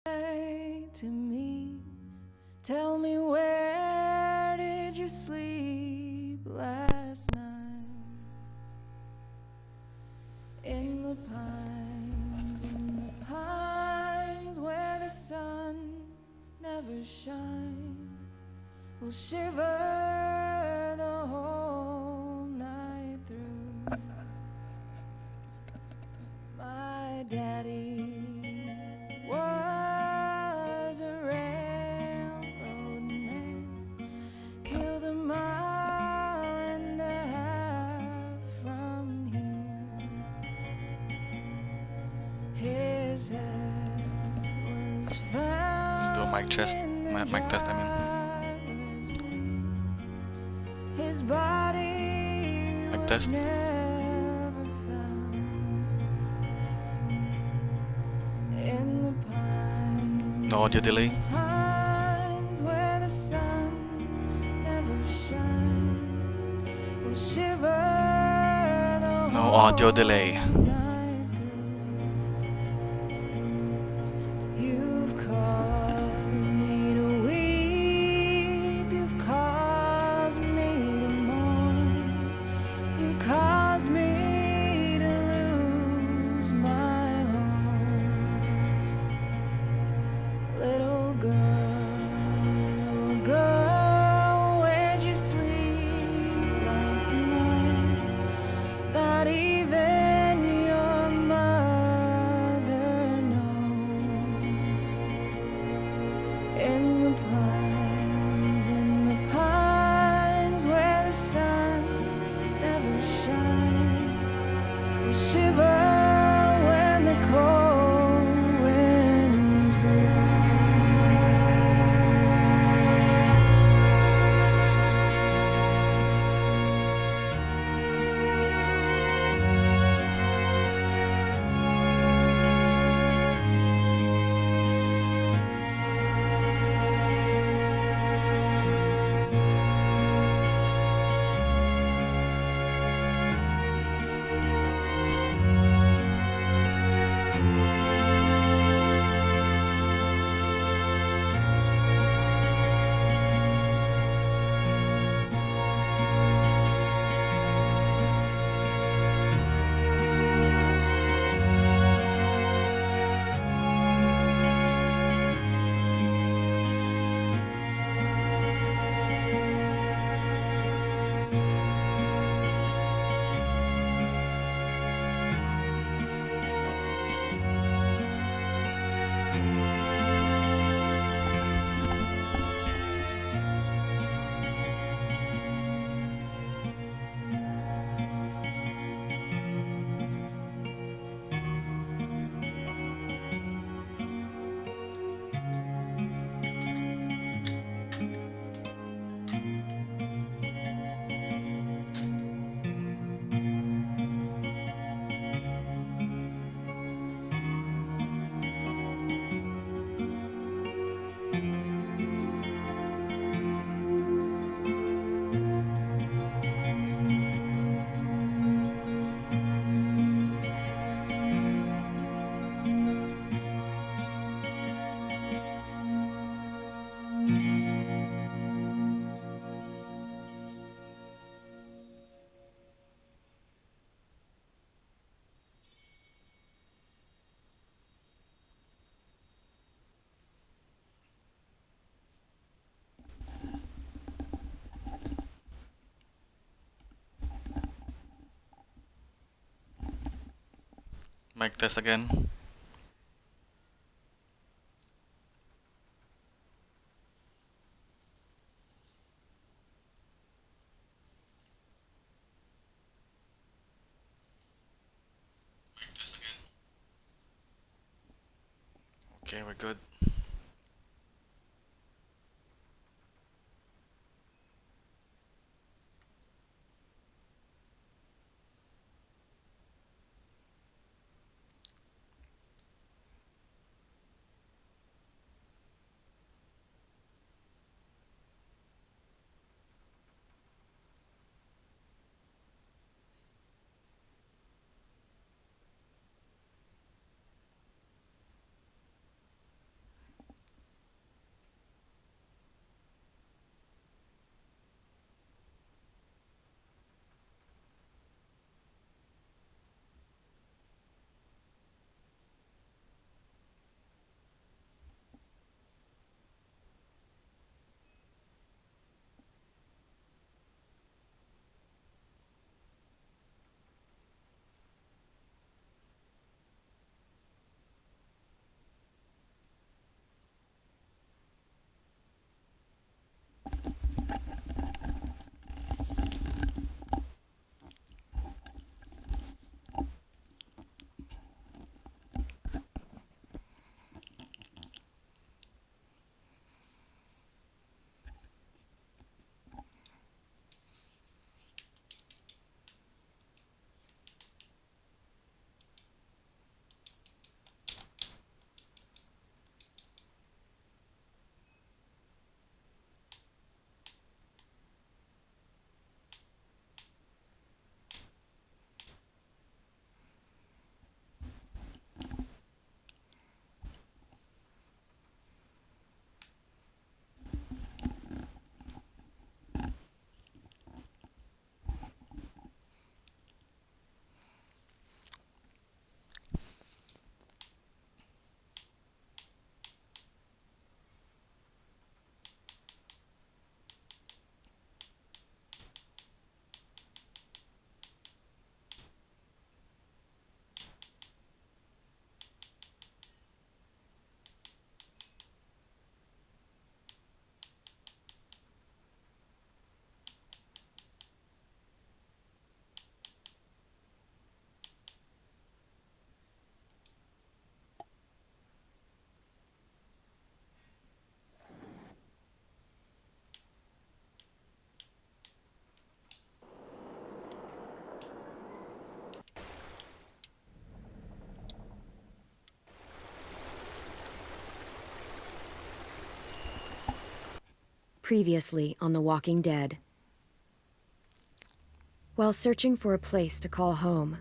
to me. Tell me, where did you sleep last night? In the pines where the sun never shines. We'll shiver the whole night through. My daddy was a railroad man, killed a mile and a half from here. His head was found. Let's do a mic test. Mic test, I mean. His body Mic was test. never found. In the pines, No audio delay. pines where the sun never shines, will shiver the No audio delay. whole night through. You've caused me to weep, you've caused me to mourn, you caused me to lose my home. Little girl, where'd you sleep last night? Not even your mother knows. In the pines where the sun never shines, we shiver when the cold winds blow. Mic test again. Mic test again. Okay, we're good. Previously on The Walking Dead. While searching for a place to call home,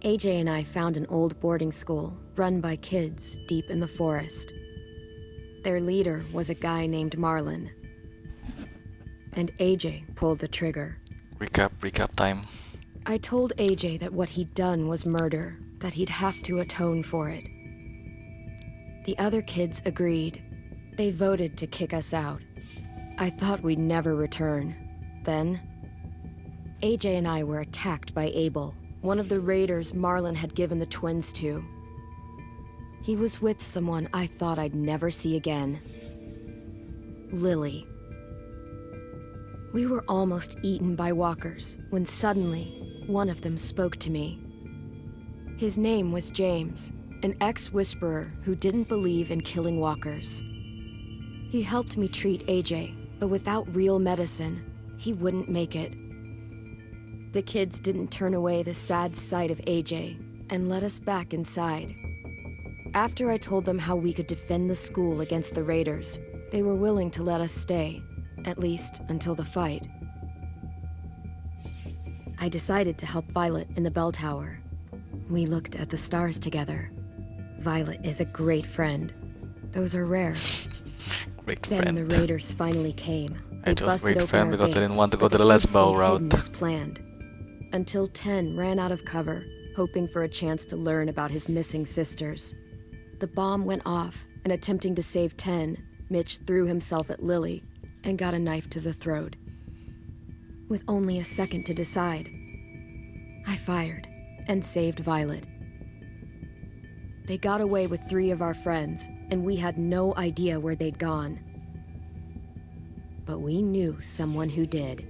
AJ and I found an old boarding school run by kids deep in the forest. Their leader was a guy named Marlon, and AJ pulled the trigger. Recap time. I told AJ that what he'd done was murder, that he'd have to atone for it. The other kids agreed. They voted to kick us out. I thought we'd never return. Then, AJ and I were attacked by Abel, one of the raiders Marlon had given the twins to. He was with someone I thought I'd never see again. Lily. We were almost eaten by walkers when suddenly one of them spoke to me. His name was James, an ex-whisperer who didn't believe in killing walkers. He helped me treat AJ, but without real medicine, he wouldn't make it. The kids didn't turn away the sad sight of AJ and let us back inside. After I told them how we could defend the school against the raiders, they were willing to let us stay, at least until the fight. I decided to help Violet in the bell tower. We looked at the stars together. Violet is a great friend. Those are rare. Great Then friend. the raiders finally came. They I chose busted great open friend our because I didn't gates, want to go but to the kids lesbo stayed hidden route. as planned. Until 10 ran out of cover, hoping for a chance to learn about his missing sisters. The bomb went off, and attempting to save 10, Mitch threw himself at Lily and got a knife to the throat. With only a second to decide, I fired and saved Violet. They got away with 3 of our friends, and we had no idea where they'd gone. But we knew someone who did.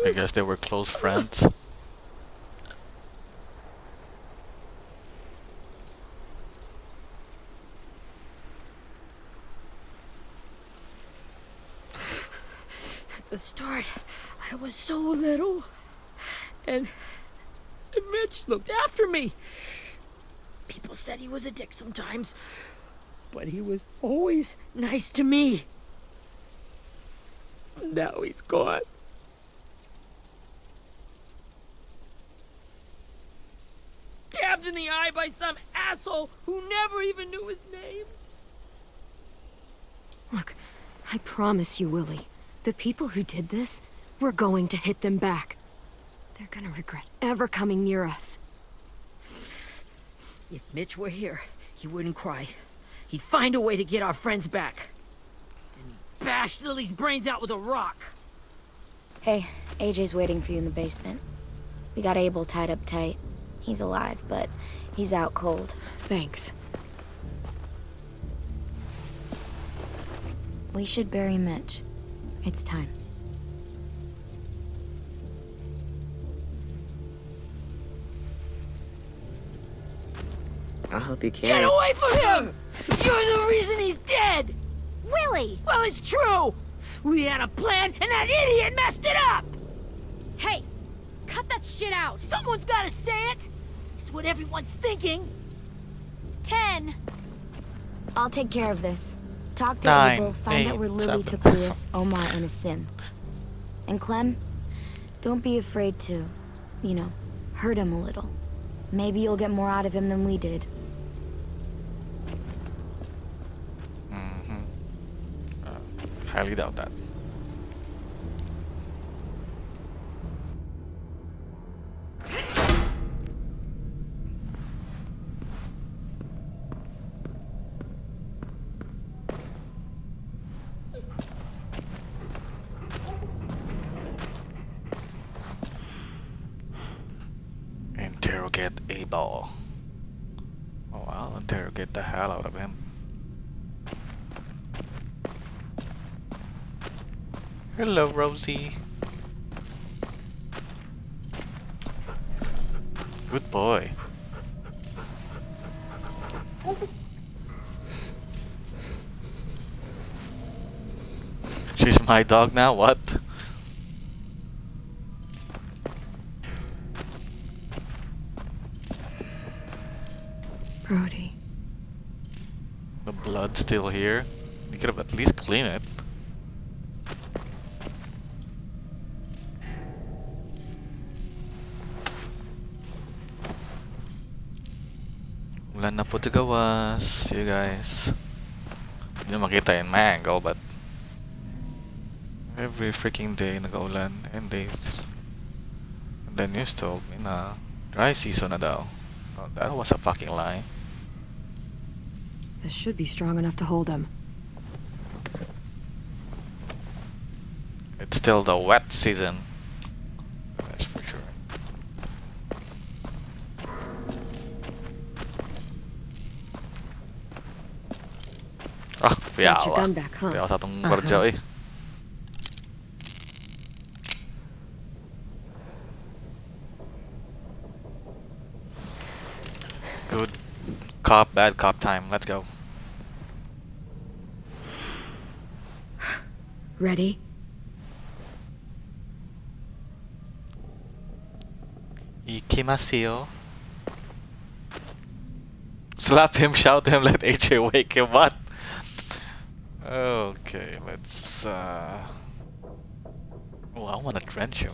I guess they were close friends. At the start, I was so little, and Mitch looked after me. People said he was a dick sometimes, but he was always nice to me. Now he's gone. Stabbed in the eye by some asshole who never even knew his name. Look, I promise you, Willie, the people who did this, we're going to hit them back. They're gonna regret ever coming near us. If Mitch were here, he wouldn't cry. He'd find a way to get our friends back. And he'd bash Lily's brains out with a rock. Hey, AJ's waiting for you in the basement. We got Abel tied up tight. He's alive, but he's out cold. Thanks. We should bury Mitch. It's time. I'll help you Get carry. away from him! You're the reason he's dead! Willie! Well, it's true! We had a plan, and that idiot messed it up! Hey! Cut that shit out! Someone's gotta say it! It's what everyone's thinking! 10! I'll take care of this. Talk to 9, Abel, find out 8, where Lily 7. took Lewis, Omar, and a sim. And Clem, don't be afraid to, hurt him a little. Maybe you'll get more out of him than we did. Highly doubt that. law. Oh, I'll interrogate the hell out of him. Hello, Rosie. Good boy. She's my dog now, what? Brody. The blood's still here. You could have at least cleaned it. Wala na po gawas, you guys. Hindi na makita yung my angle, but every freaking day nag-ulan and days. And then news told me na dry season na daw. Oh, that was a fucking lie. This should be strong enough to hold him. It's still the wet season. That's for sure. Ah, Got your gun back, huh? Piyaw sa itong barjaw eh. Good cop, bad cop time. Let's go. Ready? Ikimasu. Slap him, shout to him, let AJ wake him. What? Okay, let's oh, I wanna drench you.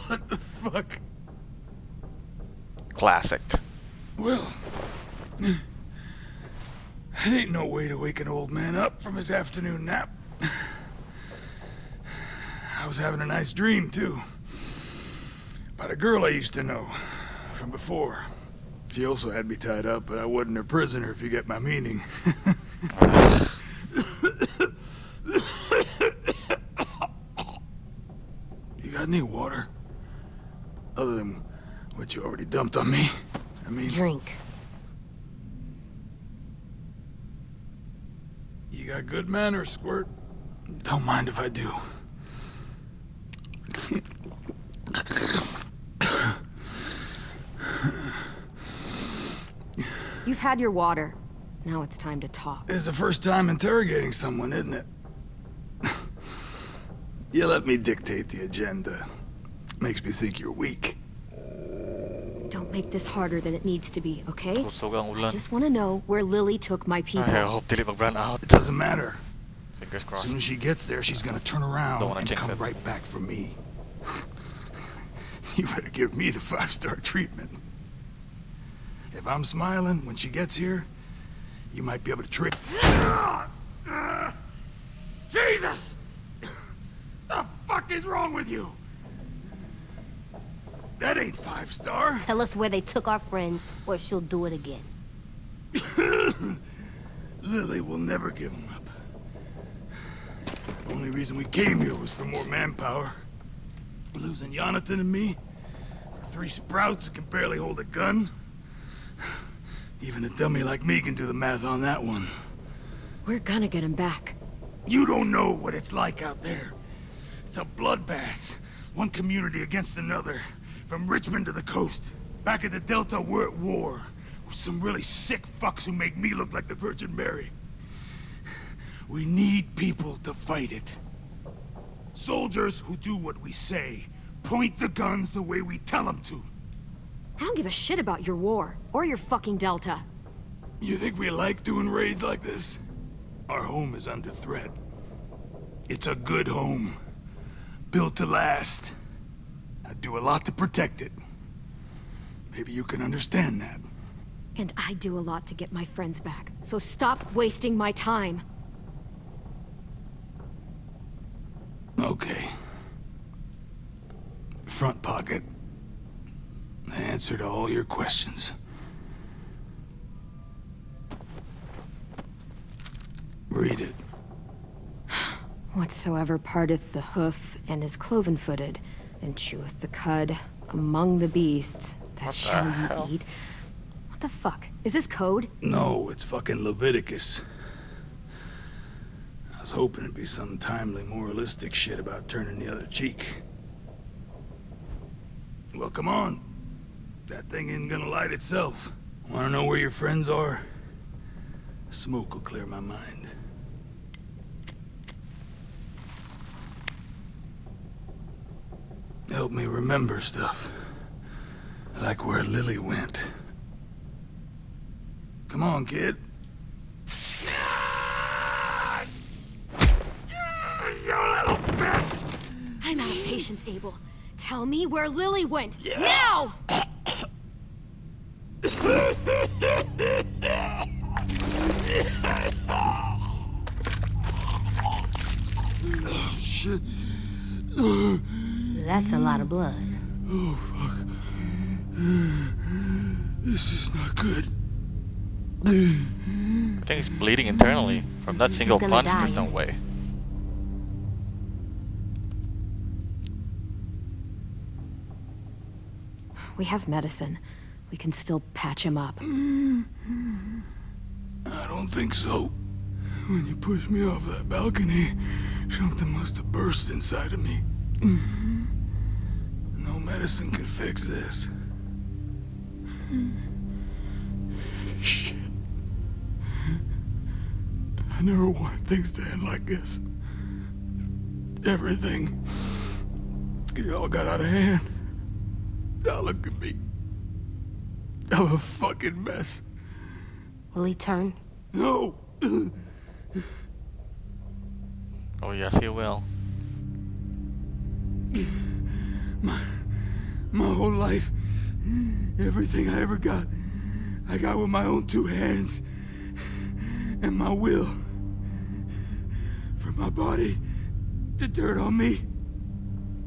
What the fuck? Classic. Well, it ain't no way to wake an old man up from his afternoon nap. I was having a nice dream, too. About a girl I used to know from before. She also had me tied up, but I wasn't her prisoner, if you get my meaning. You got any water? Other than what you already dumped on me? I mean... Drink. You got good manners, Squirt. Don't mind if I do. You've had your water. Now it's time to talk. It's the first time interrogating someone, isn't it? You let me dictate the agenda. Makes me think you're weak. Don't make this harder than it needs to be, okay? Kusog ang ulan. Just want to know where Lily took my people. I hope dili mag-run out. It doesn't matter. Fingers As crossed. soon as she gets there, she's gonna turn around Don't wanna and jinx come it. right back for me. You better give me the 5-star treatment. If I'm smiling when she gets here, you might be able to trick. Jesus! The fuck is wrong with you? That ain't 5-star. Tell us where they took our friends, or she'll do it again. Lily will never give him up. Only reason we came here was for more manpower. Losing Jonathan and me for 3 sprouts that can barely hold a gun. Even a dummy like me can do the math on that one. We're gonna get him back. You don't know what it's like out there. It's a bloodbath. One community against another. From Richmond to the coast. Back at the Delta, we're at war. With some really sick fucks who make me look like the Virgin Mary. We need people to fight it. Soldiers who do what we say. Point the guns the way we tell them to. I don't give a shit about your war, or your fucking Delta. You think we like doing raids like this? Our home is under threat. It's a good home. Built to last. I do a lot to protect it. Maybe you can understand that. And I do a lot to get my friends back, so stop wasting my time. Okay. Front pocket. The answer to all your questions. Read it. Whatsoever parteth the hoof and is cloven-footed, and cheweth the cud among the beasts, that What the shall hell? you eat. What the fuck? Is this code? No, it's fucking Leviticus. I was hoping it'd be some timely moralistic shit about turning the other cheek. Well, come on. That thing ain't gonna light itself. Wanna know where your friends are? Smoke will clear my mind. Help me remember stuff. Like where Lily went. Come on, kid. You little bitch! I'm out of patience, Abel. Tell me where Lily went. Now! Shit. That's a lot of blood. Oh, fuck. This is not good. I think he's bleeding internally from that single gonna punch. die, There's no isn't he? way. We have medicine. We can still patch him up. I don't think so. When you pushed me off that balcony, something must have burst inside of me. No medicine could fix this. Shit. I never wanted things to end like this. Everything. It all got out of hand. Now look at me. I'm a fucking mess. Will he turn? No! Oh yes, he will. My whole life, everything I ever got, I got with my own two hands and my will. For my body to turn on me,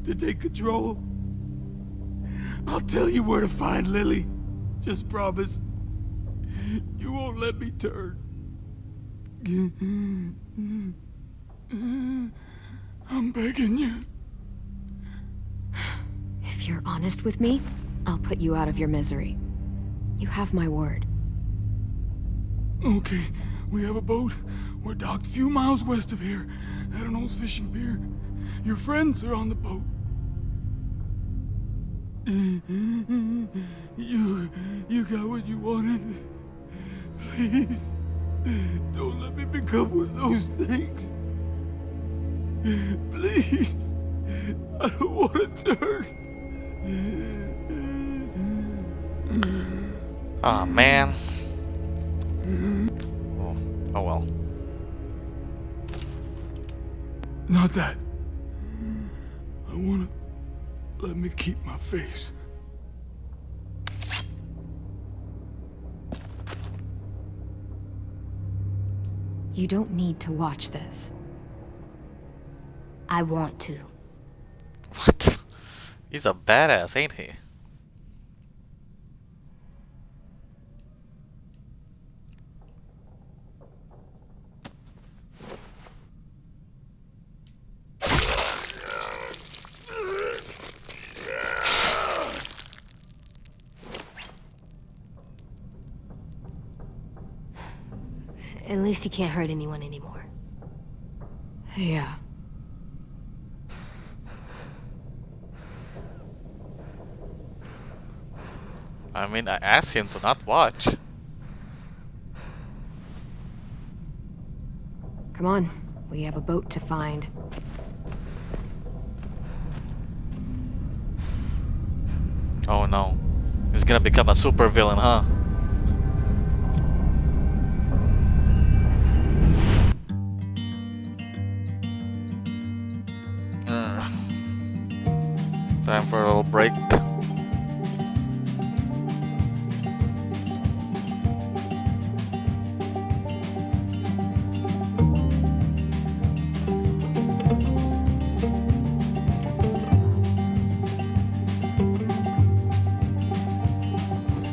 to take control. I'll tell you where to find Lily. Just promise. You won't let me turn. I'm begging you. If you're honest with me, I'll put you out of your misery. You have my word. Okay, we have a boat. We're docked a few miles west of here at an old fishing pier. Your friends are on the boat. You got what you wanted. Please, don't let me become one of those things. Please, I don't want to turn. Ah man. Oh, oh well. Not that. I wanna let me keep my face. You don't need to watch this. I want to. What? He's a badass, ain't he? At least he can't hurt anyone anymore. Yeah. I mean, I asked him to not watch. Come on. We have a boat to find. Oh no. He's gonna become a super villain, huh? Time for a little break.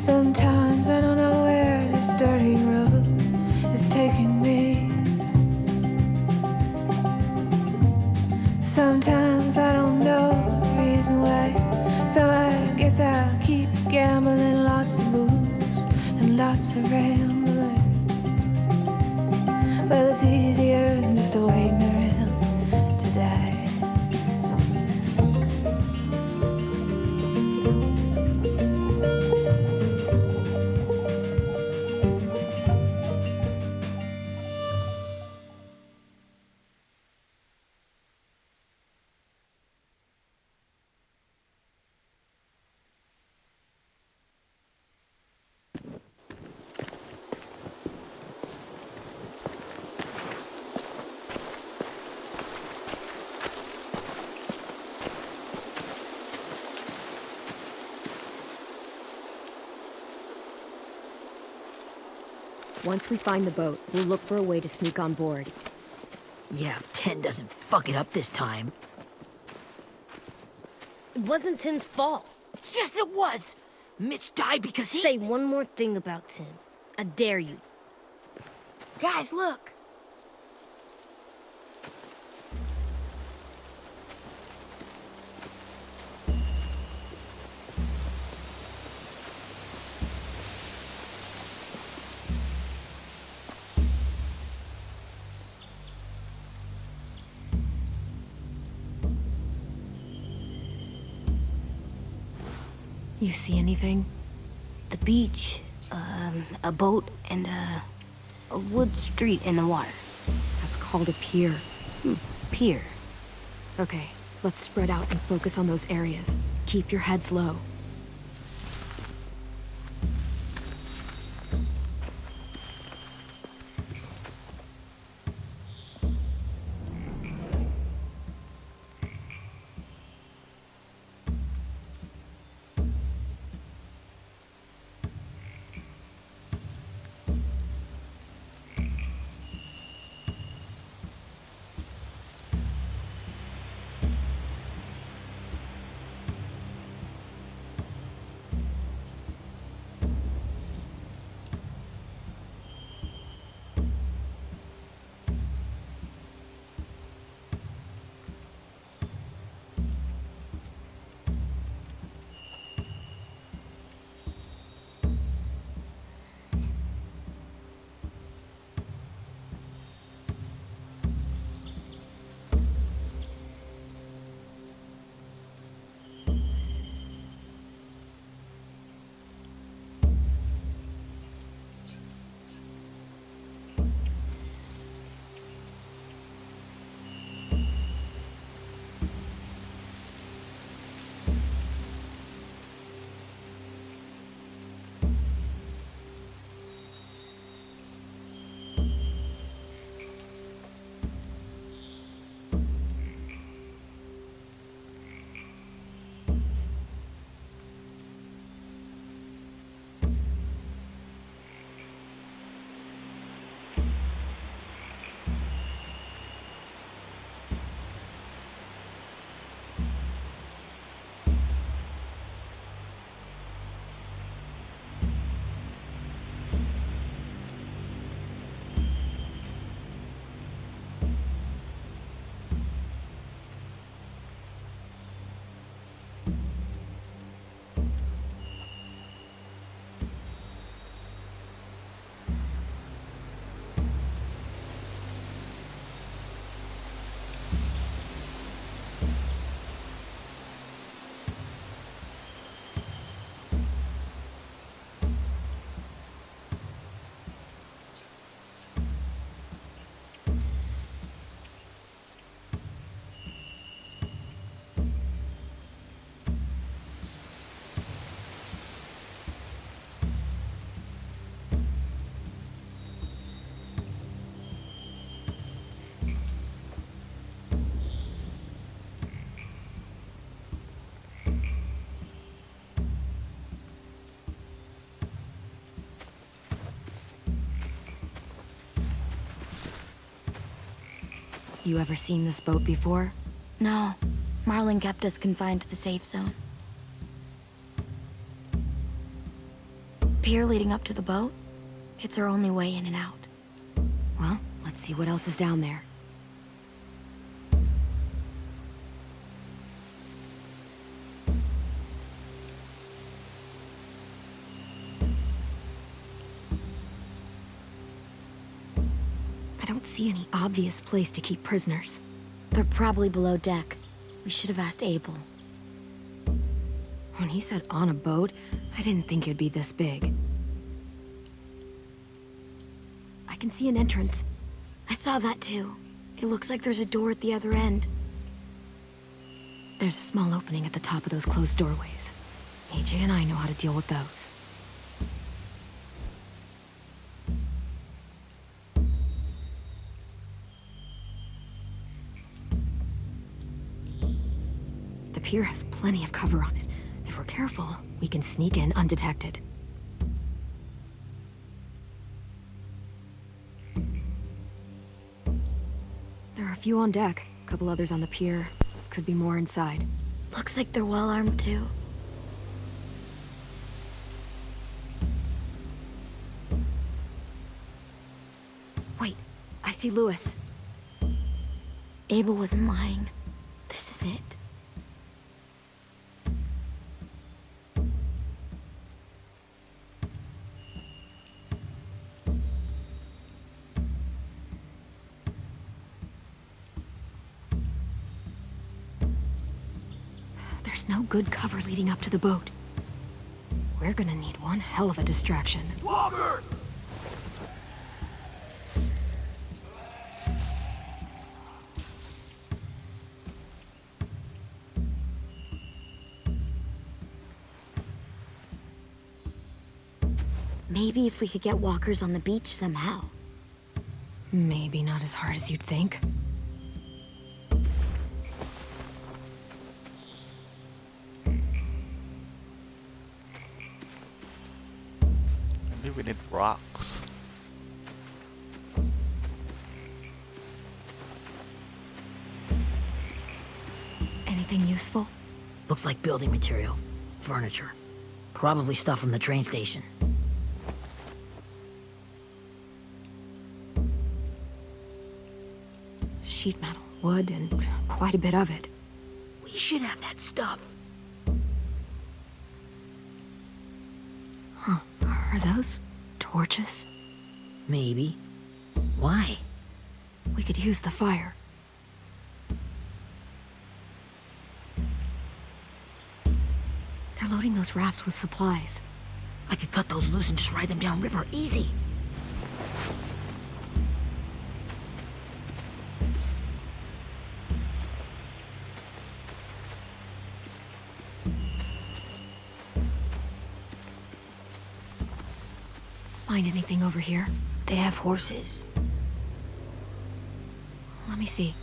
Sometimes I don't know where this dirty road is taking me. Sometimes I don't know the reason why. So I guess I'll keep gambling, lots of moves and lots of rambling. Well, it's easier than just waiting around to die. Once we find the boat, we'll look for a way to sneak on board. Yeah, if 10 doesn't fuck it up this time. It wasn't Tin's fault. Yes, it was! Mitch died because he... Say one more thing about Tin. I dare you. Guys, look! You see anything? The beach, a boat, and a wood street in the water. That's called a pier. Pier. Okay, let's spread out and focus on those areas. Keep your heads low. You ever seen this boat before? No, Marlin kept us confined to the safe zone. Pier leading up to the boat? It's our only way in and out. Well, let's see what else is down there. I don't see any obvious place to keep prisoners. They're probably below deck. We should have asked Abel. When he said on a boat, I didn't think it'd be this big. I can see an entrance. I saw that too. It looks like there's a door at the other end. There's a small opening at the top of those closed doorways. AJ and I know how to deal with those. The pier has plenty of cover on it. If we're careful, we can sneak in undetected. There are a few on deck, a couple others on the pier. Could be more inside. Looks like they're well armed too. Wait, I see Lewis. Abel wasn't lying. This is it. There's no good cover leading up to the boat. We're gonna need one hell of a distraction. Walkers! Maybe if we could get walkers on the beach somehow. Maybe not as hard as you'd think. Maybe we need rocks. Anything useful? Looks like building material. Furniture. Probably stuff from the train station. Sheet metal, wood, and quite a bit of it. We should have that stuff. Huh. Are those torches? Maybe. Why? We could use the fire. They're loading those rafts with supplies. I could cut those loose and just ride them downriver. Easy. Find anything over here? They have horses. Let me see.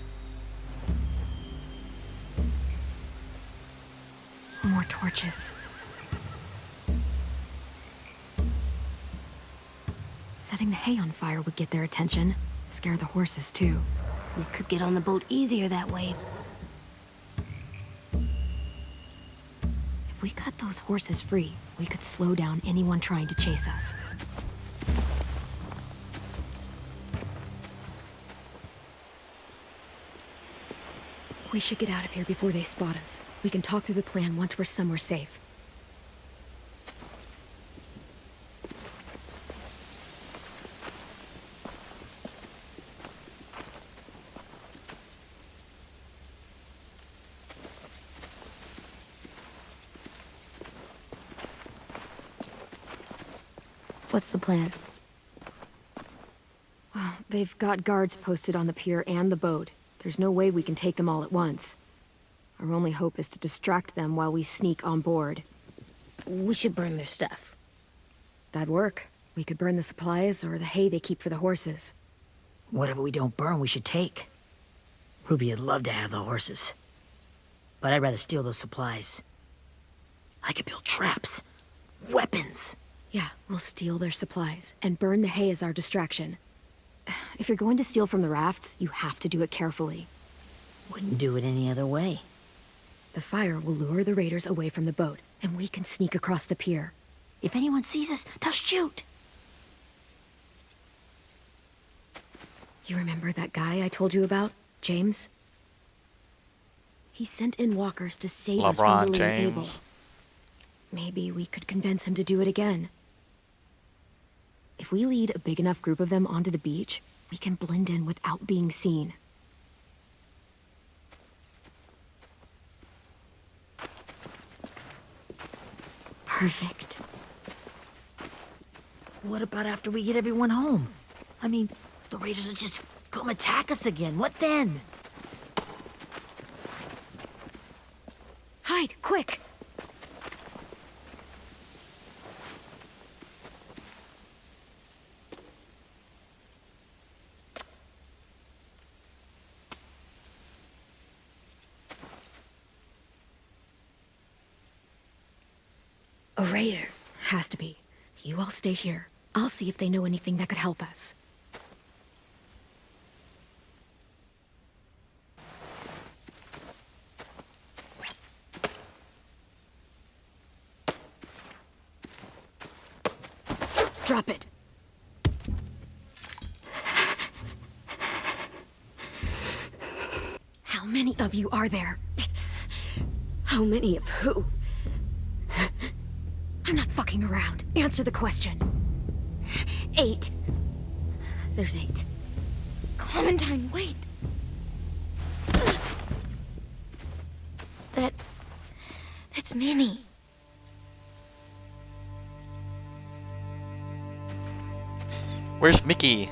More torches. Setting the hay on fire would get their attention. Scare the horses, too. We could get on the boat easier that way. If we cut those horses free, we could slow down anyone trying to chase us. We should get out of here before they spot us. We can talk through the plan once we're somewhere safe. What's the plan? Well, they've got guards posted on the pier and the boat. There's no way we can take them all at once. Our only hope is to distract them while we sneak on board. We should burn their stuff. That'd work. We could burn the supplies or the hay they keep for the horses. Whatever we don't burn, we should take. Ruby would love to have the horses. But I'd rather steal those supplies. I could build traps. Weapons. Yeah, we'll steal their supplies and burn the hay as our distraction. If you're going to steal from the rafts, you have to do it carefully. Wouldn't do it any other way. The fire will lure the raiders away from the boat, and we can sneak across the pier. If anyone sees us, they'll shoot. You remember that guy I told you about? James? He sent in walkers to save us from LeBron Lily and Abel. James. Maybe we could convince him to do it again. If we lead a big enough group of them onto the beach, We can blend in without being seen. Perfect. What about after we get everyone home? I mean, the raiders will just come attack us again. What then? Hide, quick! A raider. Has to be. You all stay here. I'll see if they know anything that could help us. Drop it. How many of you are there? How many of who? I'm not fucking around. Answer the question. 8. There's 8. Clementine, wait. That's Minnie. Where's Mickey?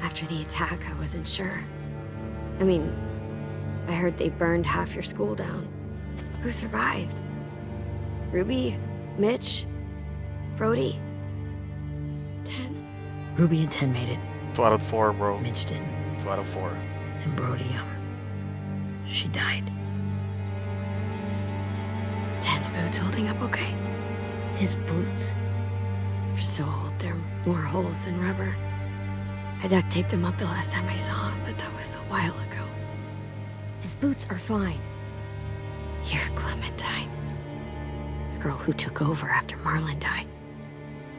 After the attack, I wasn't sure. I mean, I heard they burned half your school down. Who survived? Ruby? Mitch? Brody? 10? Ruby and 10 made it. 2 out of 4, bro. Mitch didn't. 2 out of 4. And Brody, she died. 10's boots holding up okay? His boots? They're so old, they're more holes than rubber. I duct taped him up the last time I saw him, but that was a while ago. His boots are fine. You're Clementine. The girl who took over after Marlon died.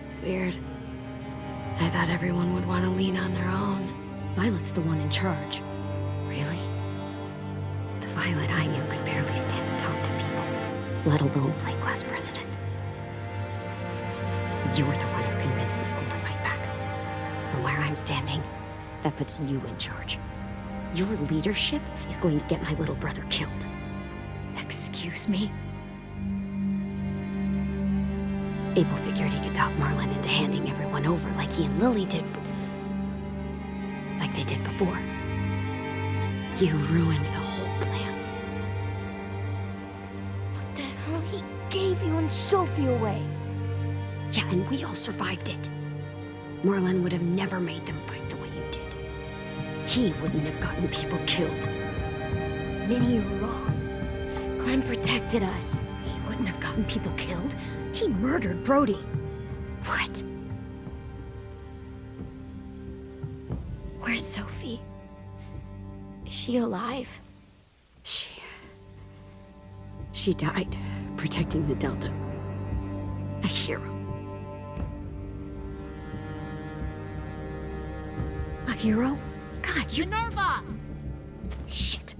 It's weird. I thought everyone would want to lean on their own. Violet's the one in charge. Really? The Violet I knew could barely stand to talk to people, Let alone play class president. You're the one who convinced the school to fight back. From where I'm standing, that puts you in charge. Your leadership is going to get my little brother killed. Excuse me? Abel figured he could talk Marlon into handing everyone over like he and Lily did. Like they did before. You ruined the whole plan. What the hell? He gave you and Sophie away. Yeah, and we all survived it. Marlon would have never made them fight the way you did. He wouldn't have gotten people killed. Minnie, you're wrong. Clem protected us. He wouldn't have gotten people killed. He murdered Brody. What? Where's Sophie? Is she alive? She died protecting the Delta. A hero. A hero? God, you... Minerva! Shit.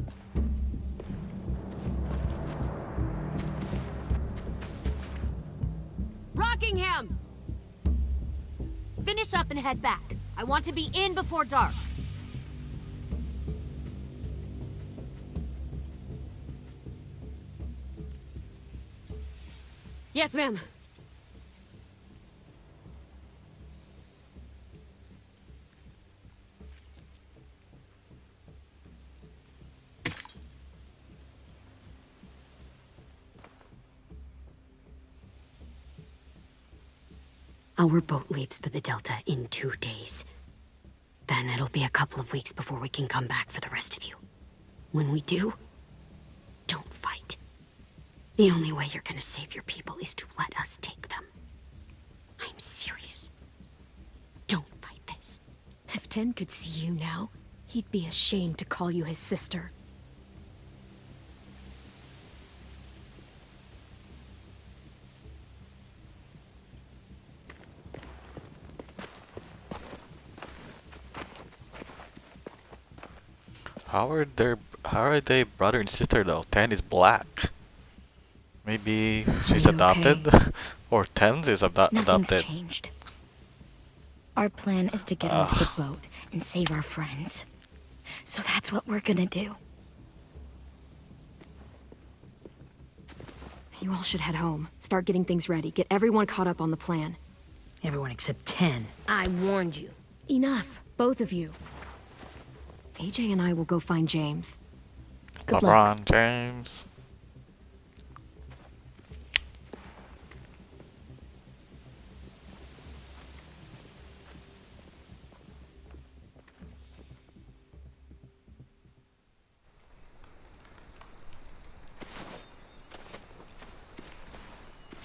Rockingham! Finish up and head back. I want to be in before dark. Yes, ma'am. Our boat leaves for the Delta in 2 days. Then it'll be a couple of weeks before we can come back for the rest of you. When we do, don't fight. The only way you're gonna save your people is to let us take them. I'm serious. Don't fight this. If Ten could see you now, he'd be ashamed to call you his sister. How are they brother and sister though? 10 is black. Maybe she's you adopted? Or Tens is Nothing's adopted. changed. Our plan is to get onto the boat and save our friends. So that's what we're gonna do. You all should head home. Start getting things ready. Get everyone caught up on the plan. Everyone except 10. I warned you. Enough, both of you. AJ and I will go find James. Good LeBron luck. James.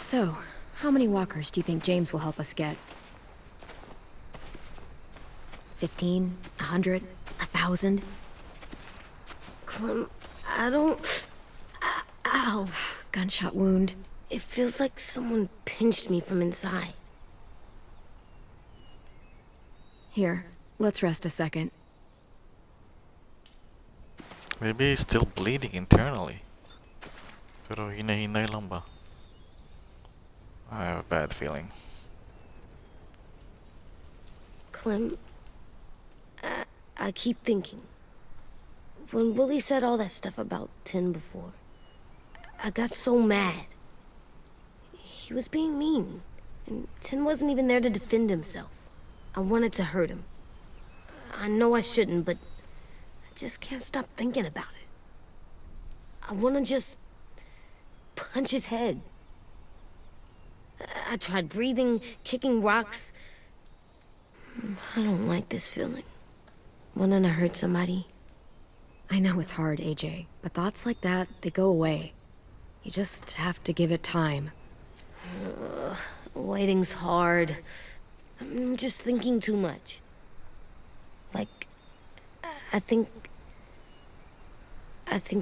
So, how many walkers do you think James will help us get? 15? 100? 1,000? Clem, I don't... Ow. Gunshot wound. It feels like someone pinched me from inside. Here, let's rest a second. Maybe he's still bleeding internally. Pero hinahinay lang ba? I have a bad feeling. Clem, I keep thinking. When Willie said all that stuff about 10 before, I got so mad. He was being mean, and 10 wasn't even there to defend himself. I wanted to hurt him. I know I shouldn't, but I just can't stop thinking about it. I want to just punch his head. I tried breathing, kicking rocks. I don't like this feeling. Wanting to hurt somebody. I know it's hard, AJ, but thoughts like that, they go away. You just have to give it time. Waiting's hard. I'm just thinking too much. Like, I think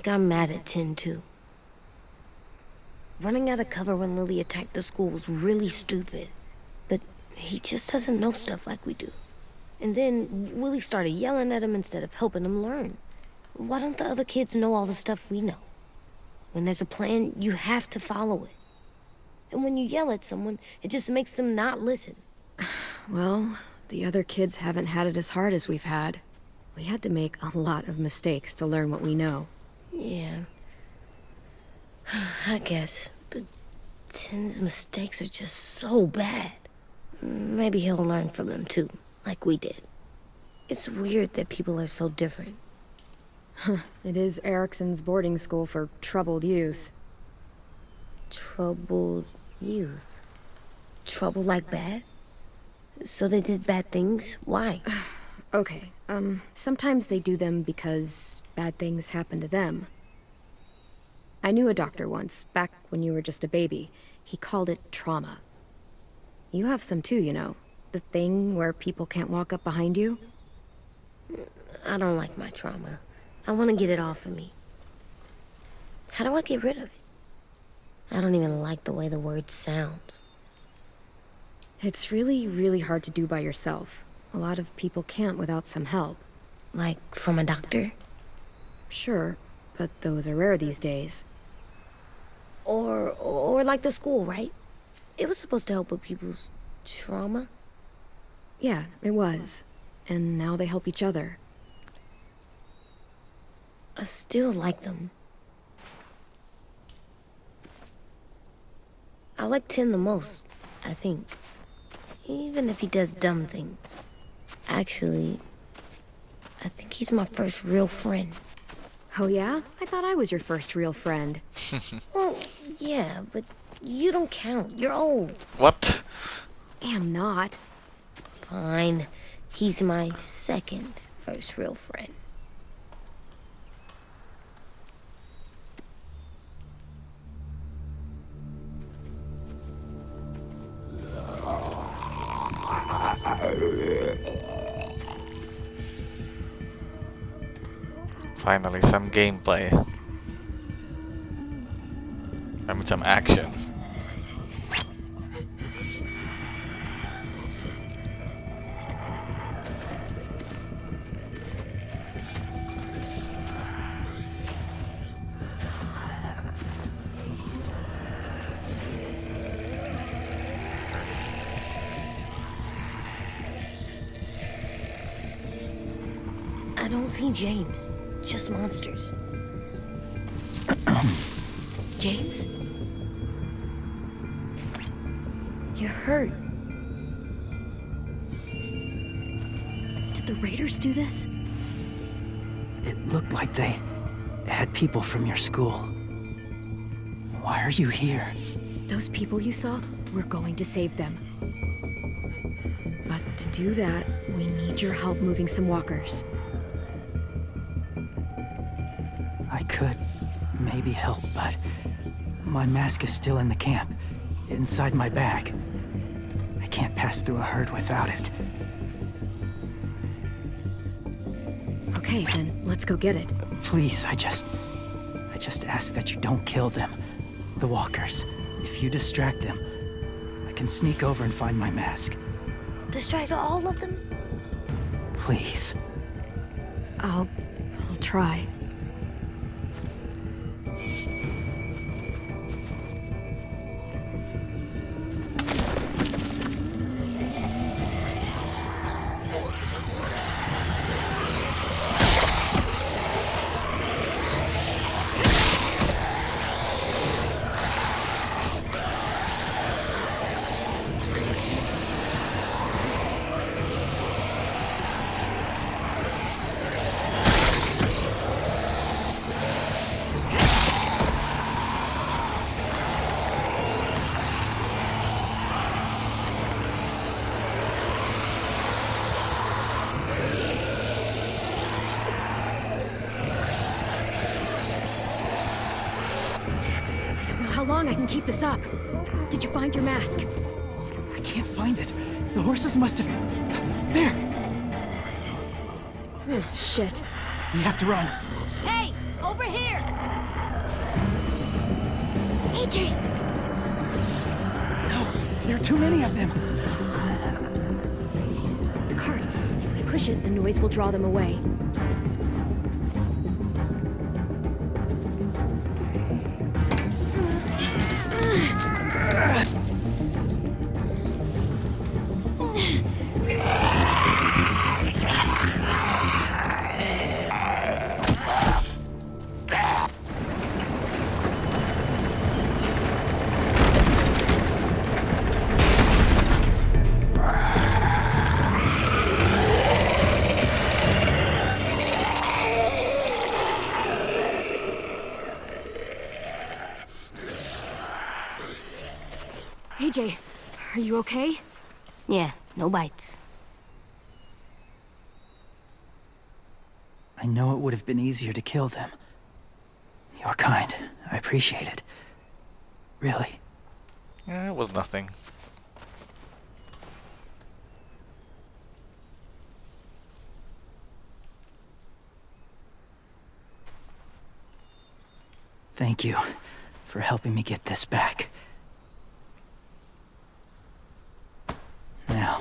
I'm mad at 10 too. Running out of cover when Lily attacked the school was really stupid. But he just doesn't know stuff like we do. And then Willie started yelling at him instead of helping him learn. Why don't the other kids know all the stuff we know? When there's a plan, you have to follow it. And when you yell at someone, it just makes them not listen. Well, the other kids haven't had it as hard as we've had. We had to make a lot of mistakes to learn what we know. Yeah. I guess. But 10's mistakes are just so bad. Maybe he'll learn from them too, like we did. It's weird that people are so different. It is Erickson's boarding school for troubled youth. Troubled youth? Trouble like bad? So they did bad things? Why? Okay, sometimes they do them because bad things happen to them. I knew a doctor once, back when you were just a baby. He called it trauma. You have some too, you know. The thing where people can't walk up behind you. I don't like my trauma. I want to get it off of me. How do I get rid of it? I don't even like the way the word sounds. It's really, really hard to do by yourself. A lot of people can't without some help. Like from a doctor? Sure, but those are rare these days. Or like the school, right? It was supposed to help with people's trauma. Yeah, it was. And now they help each other. I still like them. I like 10 the most, I think. Even if he does dumb things. Actually, I think he's my first real friend. Oh yeah? I thought I was your first real friend. Well, yeah, but you don't count. You're old. What? Am not. Fine. He's my second first real friend. Finally, some gameplay. I mean, some action. I don't see James. Just monsters. James? You're hurt. Did the raiders do this? It looked like they had people from your school. Why are you here? Those people you saw, we're going to save them. But to do that, we need your help moving some walkers. I could maybe help, but my mask is still in the camp, inside my bag. I can't pass through a herd without it. Okay, then let's go get it. Please, I just ask that you don't kill them. The walkers. If you distract them, I can sneak over and find my mask. Distract all of them? Please. I'll try. How long I can keep this up? Did you find your mask? I can't find it. The horses must have... There! Shit. We have to run. Hey! Over here! AJ! No, there are too many of them. The cart. If we push it, the noise will draw them away. AJ, are you okay? Yeah, no bites. I know it would have been easier to kill them. You're kind. I appreciate it. Really. Yeah, it was nothing. Thank you for helping me get this back. Now,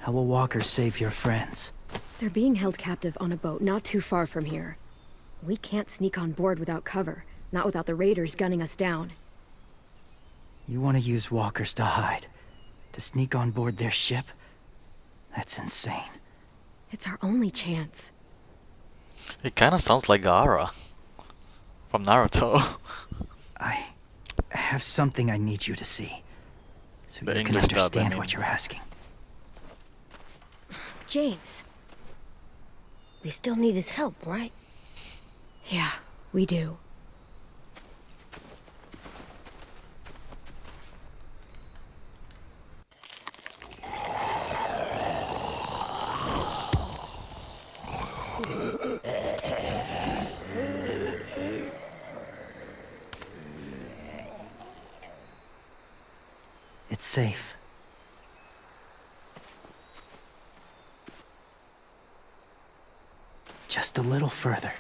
how will walkers save your friends? They're being held captive on a boat not too far from here. We can't sneak on board without cover, not without the raiders gunning us down. You want to use walkers to hide? To sneak on board their ship? That's insane. It's our only chance. It kind of sounds like Gaara from Naruto. I have something I need you to see. So The you can English dub, I understand mean. what you're asking. James. We still need his help, right? Yeah, we do. It's safe. Just a little further.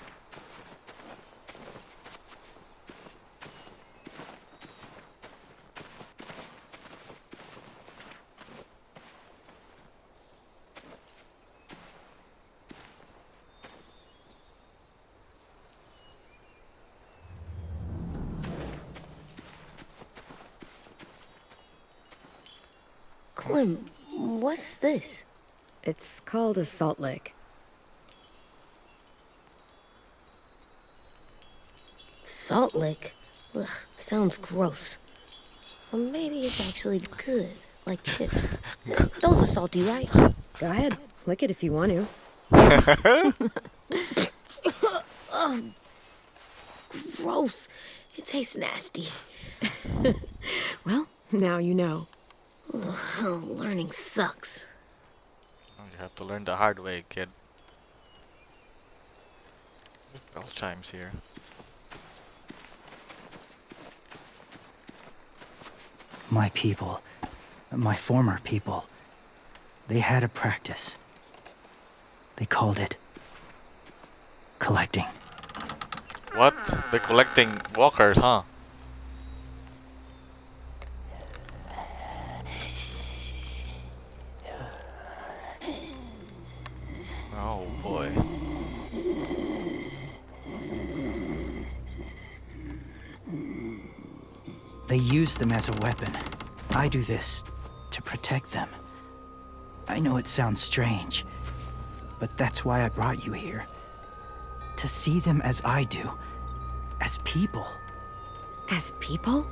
Clem, what's this? It's called a salt lick. Salt lick? Ugh, sounds gross. Or maybe it's actually good, like chips. Those are salty, right? Go ahead, lick it if you want to. Gross. It tastes nasty. Well, now you know. Ugh, learning sucks. You have to learn the hard way, kid. Bell chimes here. My people, my former people, they had a practice. They called it collecting. What? They're collecting walkers, huh? Oh boy. They use them as a weapon. I do this to protect them. I know it sounds strange, but that's why I brought you here. To see them as I do, as people. As people?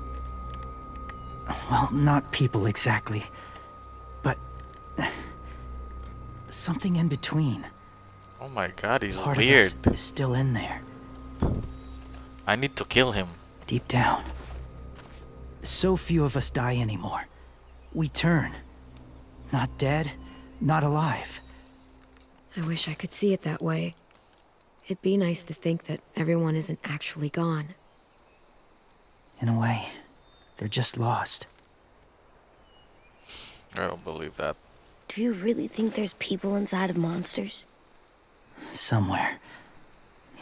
Well, not people exactly, but something in between. Oh my god, he's Part weird. of us is still in there, I need to kill him. deep down. So few of us die anymore. We turn. Not dead, not alive. I wish I could see it that way. It'd be nice to think that everyone isn't actually gone. In a way, they're just lost. I don't believe that. Do you really think there's people inside of monsters? Somewhere.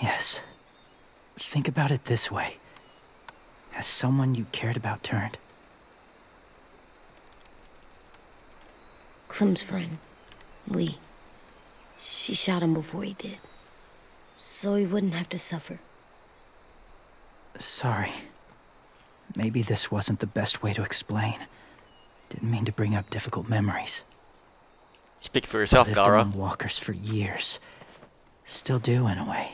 Yes. Think about it this way. Has someone you cared about turned? Clem's friend, Lee. She shot him before he did. So he wouldn't have to suffer. Sorry. Maybe this wasn't the best way to explain. Didn't mean to bring up difficult memories. Speak for yourself, Lived Gara. among walkers for years. Still do in a way.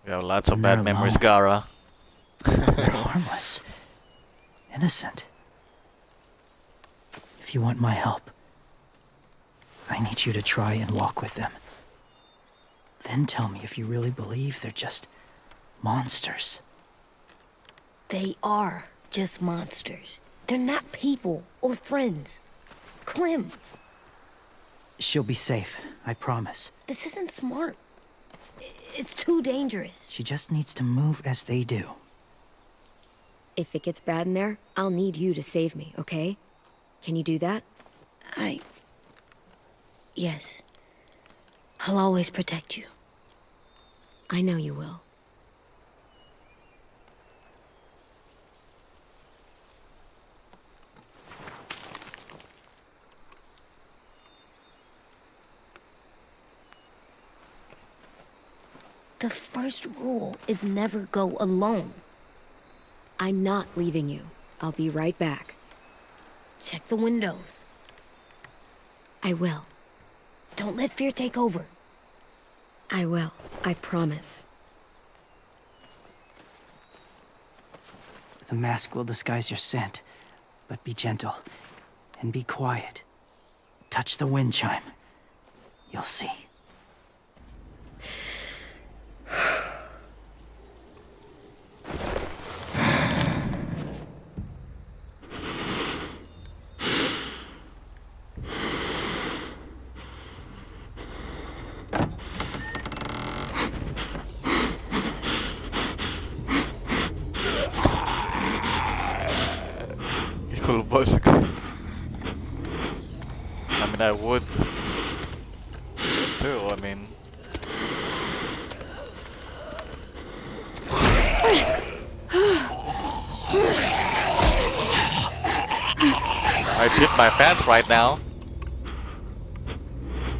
You have lots of And bad they're memories, alone. Gara. They're harmless. Innocent. If you want my help, I need you to try and walk with them. Then tell me if you really believe they're just monsters. They are just monsters. They're not people or friends. Clem, She'll be safe, I promise. this isn't smart. It's too dangerous. She just needs to move as they do. If it gets bad in there, I'll need you to save me, okay? Can you do that? Yes. I'll always protect you. I know you will. The first rule is never go alone. I'm not leaving you. I'll be right back. Check the windows. I will. Don't let fear take over. I will. I promise. The mask will disguise your scent, but be gentle and be quiet. Touch the wind chime. You'll see. Cool boss. I mean, I would too. I mean, I shit my pants right now.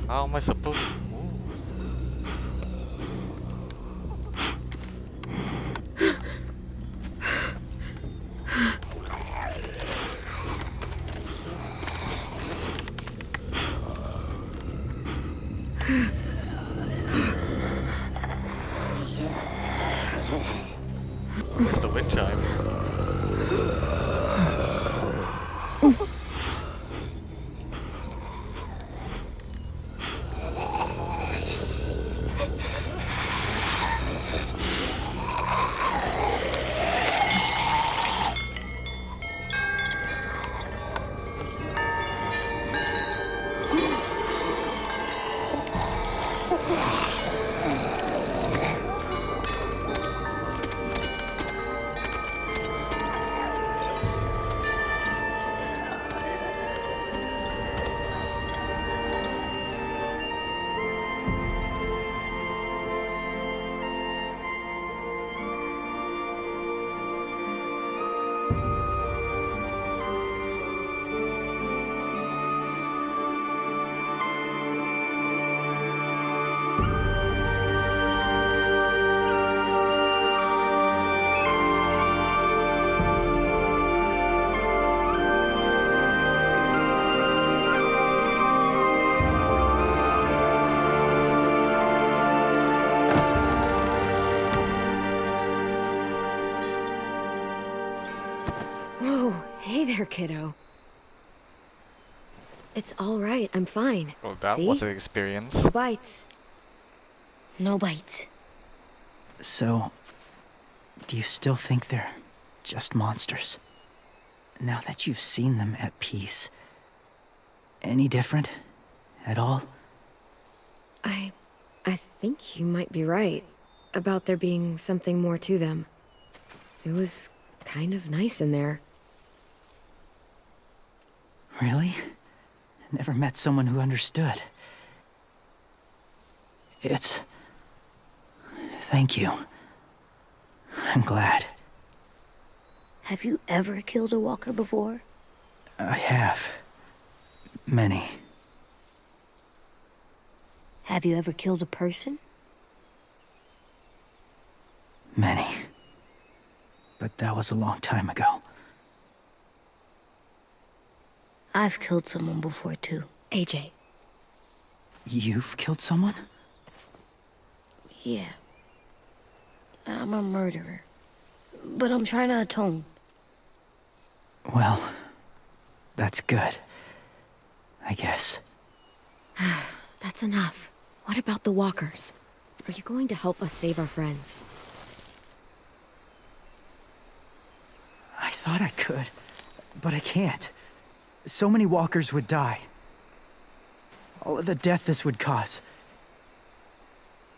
How am I supposed to move? Where's wind chime. Whoa, hey there, kiddo. It's all right, I'm fine. Well, that See? was an experience. No bites. No bites. So, do you still think they're just monsters? Now that you've seen them at peace, any different at all? I think you might be right about there being something more to them. It was kind of nice in there. Really? Never met someone who understood. Thank you. I'm glad. Have you ever killed a walker before? I have. Many. Have you ever killed a person? Many. But that was a long time ago. I've killed someone before, too. AJ. You've killed someone? Yeah. I'm a murderer. But I'm trying to atone. Well, that's good. I guess. That's enough. What about the walkers? Are you going to help us save our friends? I thought I could, but I can't. So many walkers would die. All of the death this would cause.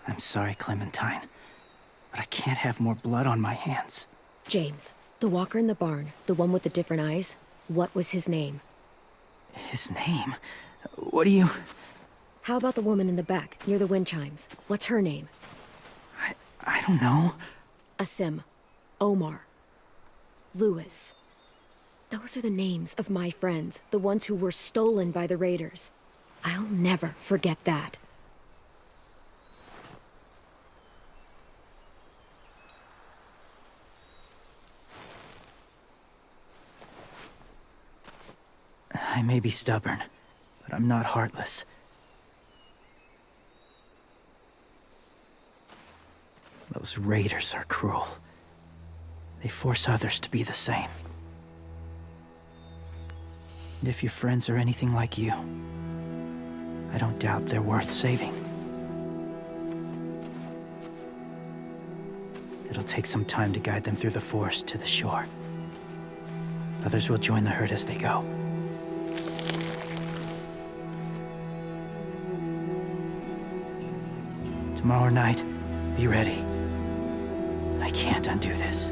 I'm sorry, Clementine, but I can't have more blood on my hands. James, the walker in the barn, the one with the different eyes, what was his name? His name? What do you... How about the woman in the back, near the wind chimes? What's her name? I don't know. Asim. Omar. Lewis. Those are the names of my friends, the ones who were stolen by the raiders. I'll never forget that. I may be stubborn, but I'm not heartless. Those raiders are cruel. They force others to be the same. And if your friends are anything like you, I don't doubt they're worth saving. It'll take some time to guide them through the forest to the shore. Others will join the herd as they go. Tomorrow night, be ready. I can't undo this.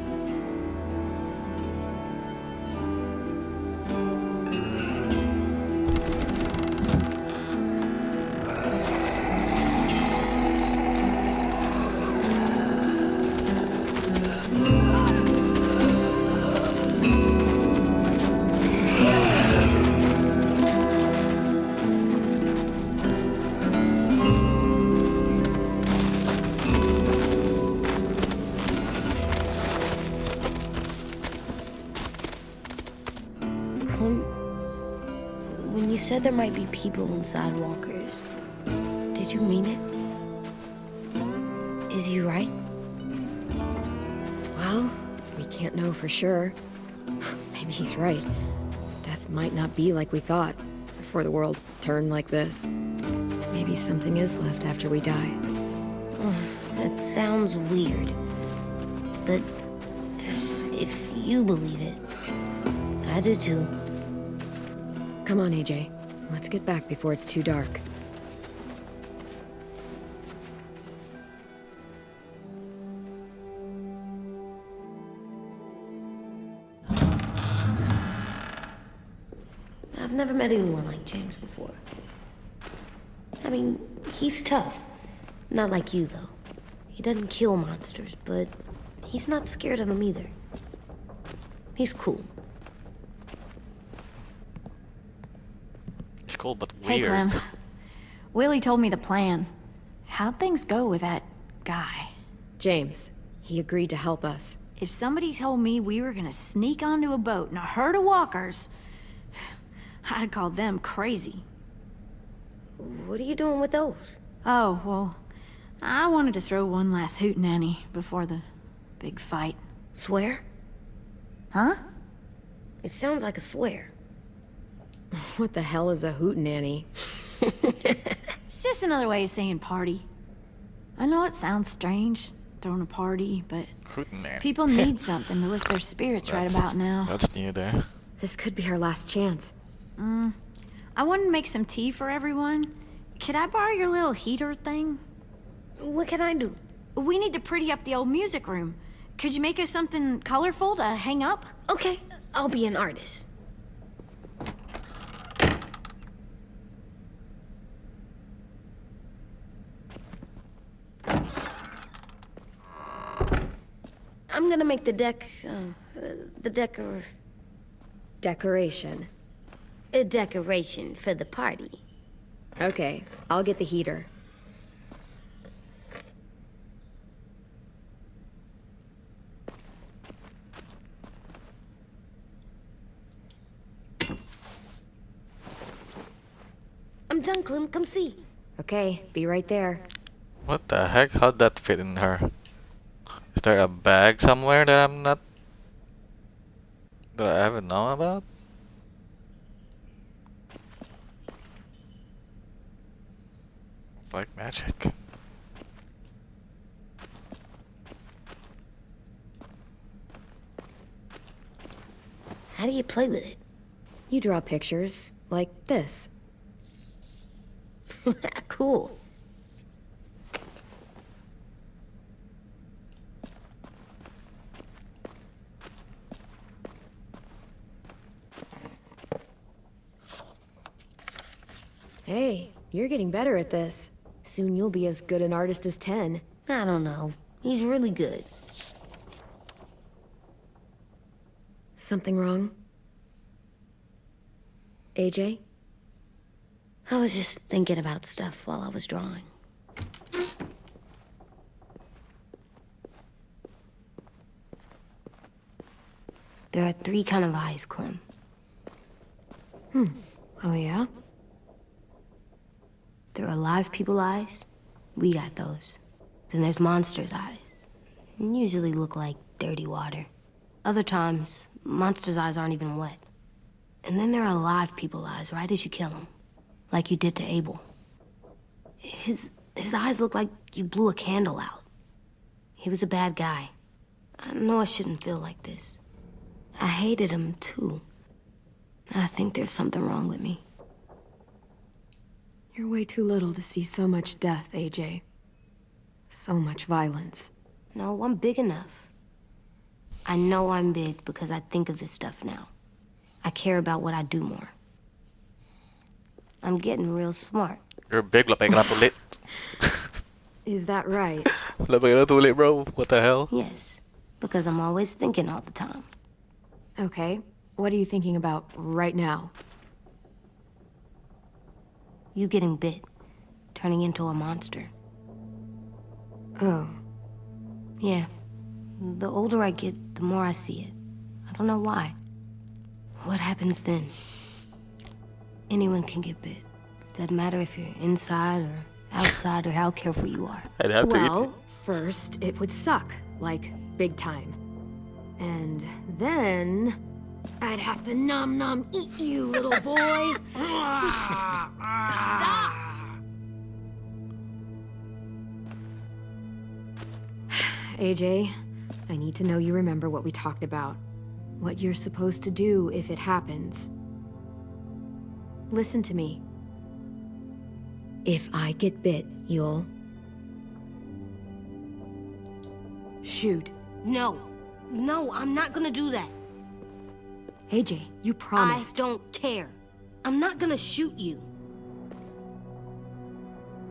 When you said there might be people inside walkers, did you mean it? Is he right? Well, We can't know for sure. Maybe he's right. Death might not be like we thought before the world turned like this. Maybe something is left after we die. It sounds weird. But if you believe it, I do too. Come on, AJ. Let's get back before it's too dark. I've never met anyone like James before. I mean, he's tough. Not like you, though. He doesn't kill monsters, but he's not scared of them either. He's cool. It's cool, but Hey, weird. Clem. Willie told me the plan. How'd things go with that guy? James, he agreed to help us. If somebody told me we were gonna sneak onto a boat in a herd of walkers, I'd call them crazy. What are you doing with those? Oh, well, I wanted to throw one last hootenanny before the big fight. Swear? Huh? It sounds like a swear. What the hell is a hootenanny? It's just another way of saying party. I know it sounds strange, throwing a party, but Hootenanny. people need something to lift their spirits right about now. That's new there. This could be our last chance. I wanted to make some tea for everyone. Could I borrow your little heater thing? What can I do? We need to pretty up the old music room. Could you make us something colorful to hang up? Okay, I'll be an artist. I'm gonna make the Decoration. a decoration for the party. Okay, I'll get the heater. I'm done, Clem. Come see. Okay, be right there. What the heck? How'd that fit in her? Is there a bag somewhere that I haven't known about? Like magic. How do you play with it? You draw pictures, like this. Cool. Hey, you're getting better at this. Soon you'll be as good an artist as 10. I don't know. He's really good. Something wrong? AJ? I was just thinking about stuff while I was drawing. There are 3 kind of eyes, Clem. Oh yeah? There are live people eyes. We got those. Then there's monsters' eyes. Usually look like dirty water. Other times, monsters' eyes aren't even wet. And then there are live people eyes right as you kill them. Like you did to Abel. His eyes look like you blew a candle out. He was a bad guy. I know I shouldn't feel like this. I hated him too. I think there's something wrong with me. You're way too little to see so much death, AJ. So much violence. No, I'm big enough. I know I'm big because I think of this stuff now. I care about what I do more. I'm getting real smart. You're big, lapay ka na tulit. Is that right? Lapay ka na tulit, bro. What the hell? Yes, because I'm always thinking all the time. Okay, what are you thinking about right now? You getting bit, turning into a monster. Oh, Yeah, the older I get, the more I see it. I don't know why. What happens then? Anyone can get bit. Doesn't matter if you're inside or outside or how careful you are. I'd have to eat well, first, it would suck. Like, big time. And then I'd have to nom nom eat you, little boy. Stop! AJ, I need to know you remember what we talked about. What you're supposed to do if it happens. Listen to me. If I get bit, you'll... shoot. No. No, I'm not gonna do that. AJ, you promised. I don't care. I'm not gonna shoot you.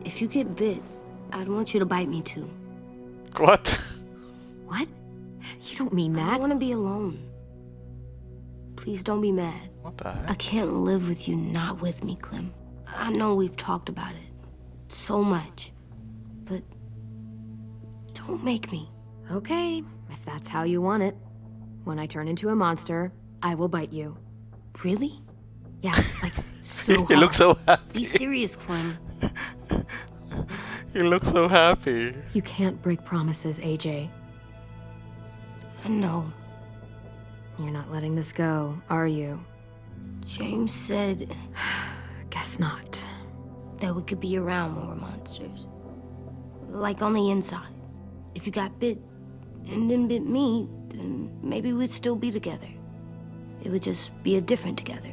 If you get bit, I'd want you to bite me too. What? What? You don't mean I that. want to be alone. Please don't be mad. What the heck? I can't live with you not with me, Clem. I know we've talked about it so much, but don't make me. Okay, if that's how you want it. When I turn into a monster, I will bite you. Really? Yeah, like so hard. He looks so happy. Be serious, Clem. He looks so happy. You can't break promises, AJ. I know. You're not letting this go, are you? James said Guess not. that we could be around when we're monsters. Like on the inside. If you got bit and then bit me, then maybe we'd still be together. It would just be a different together.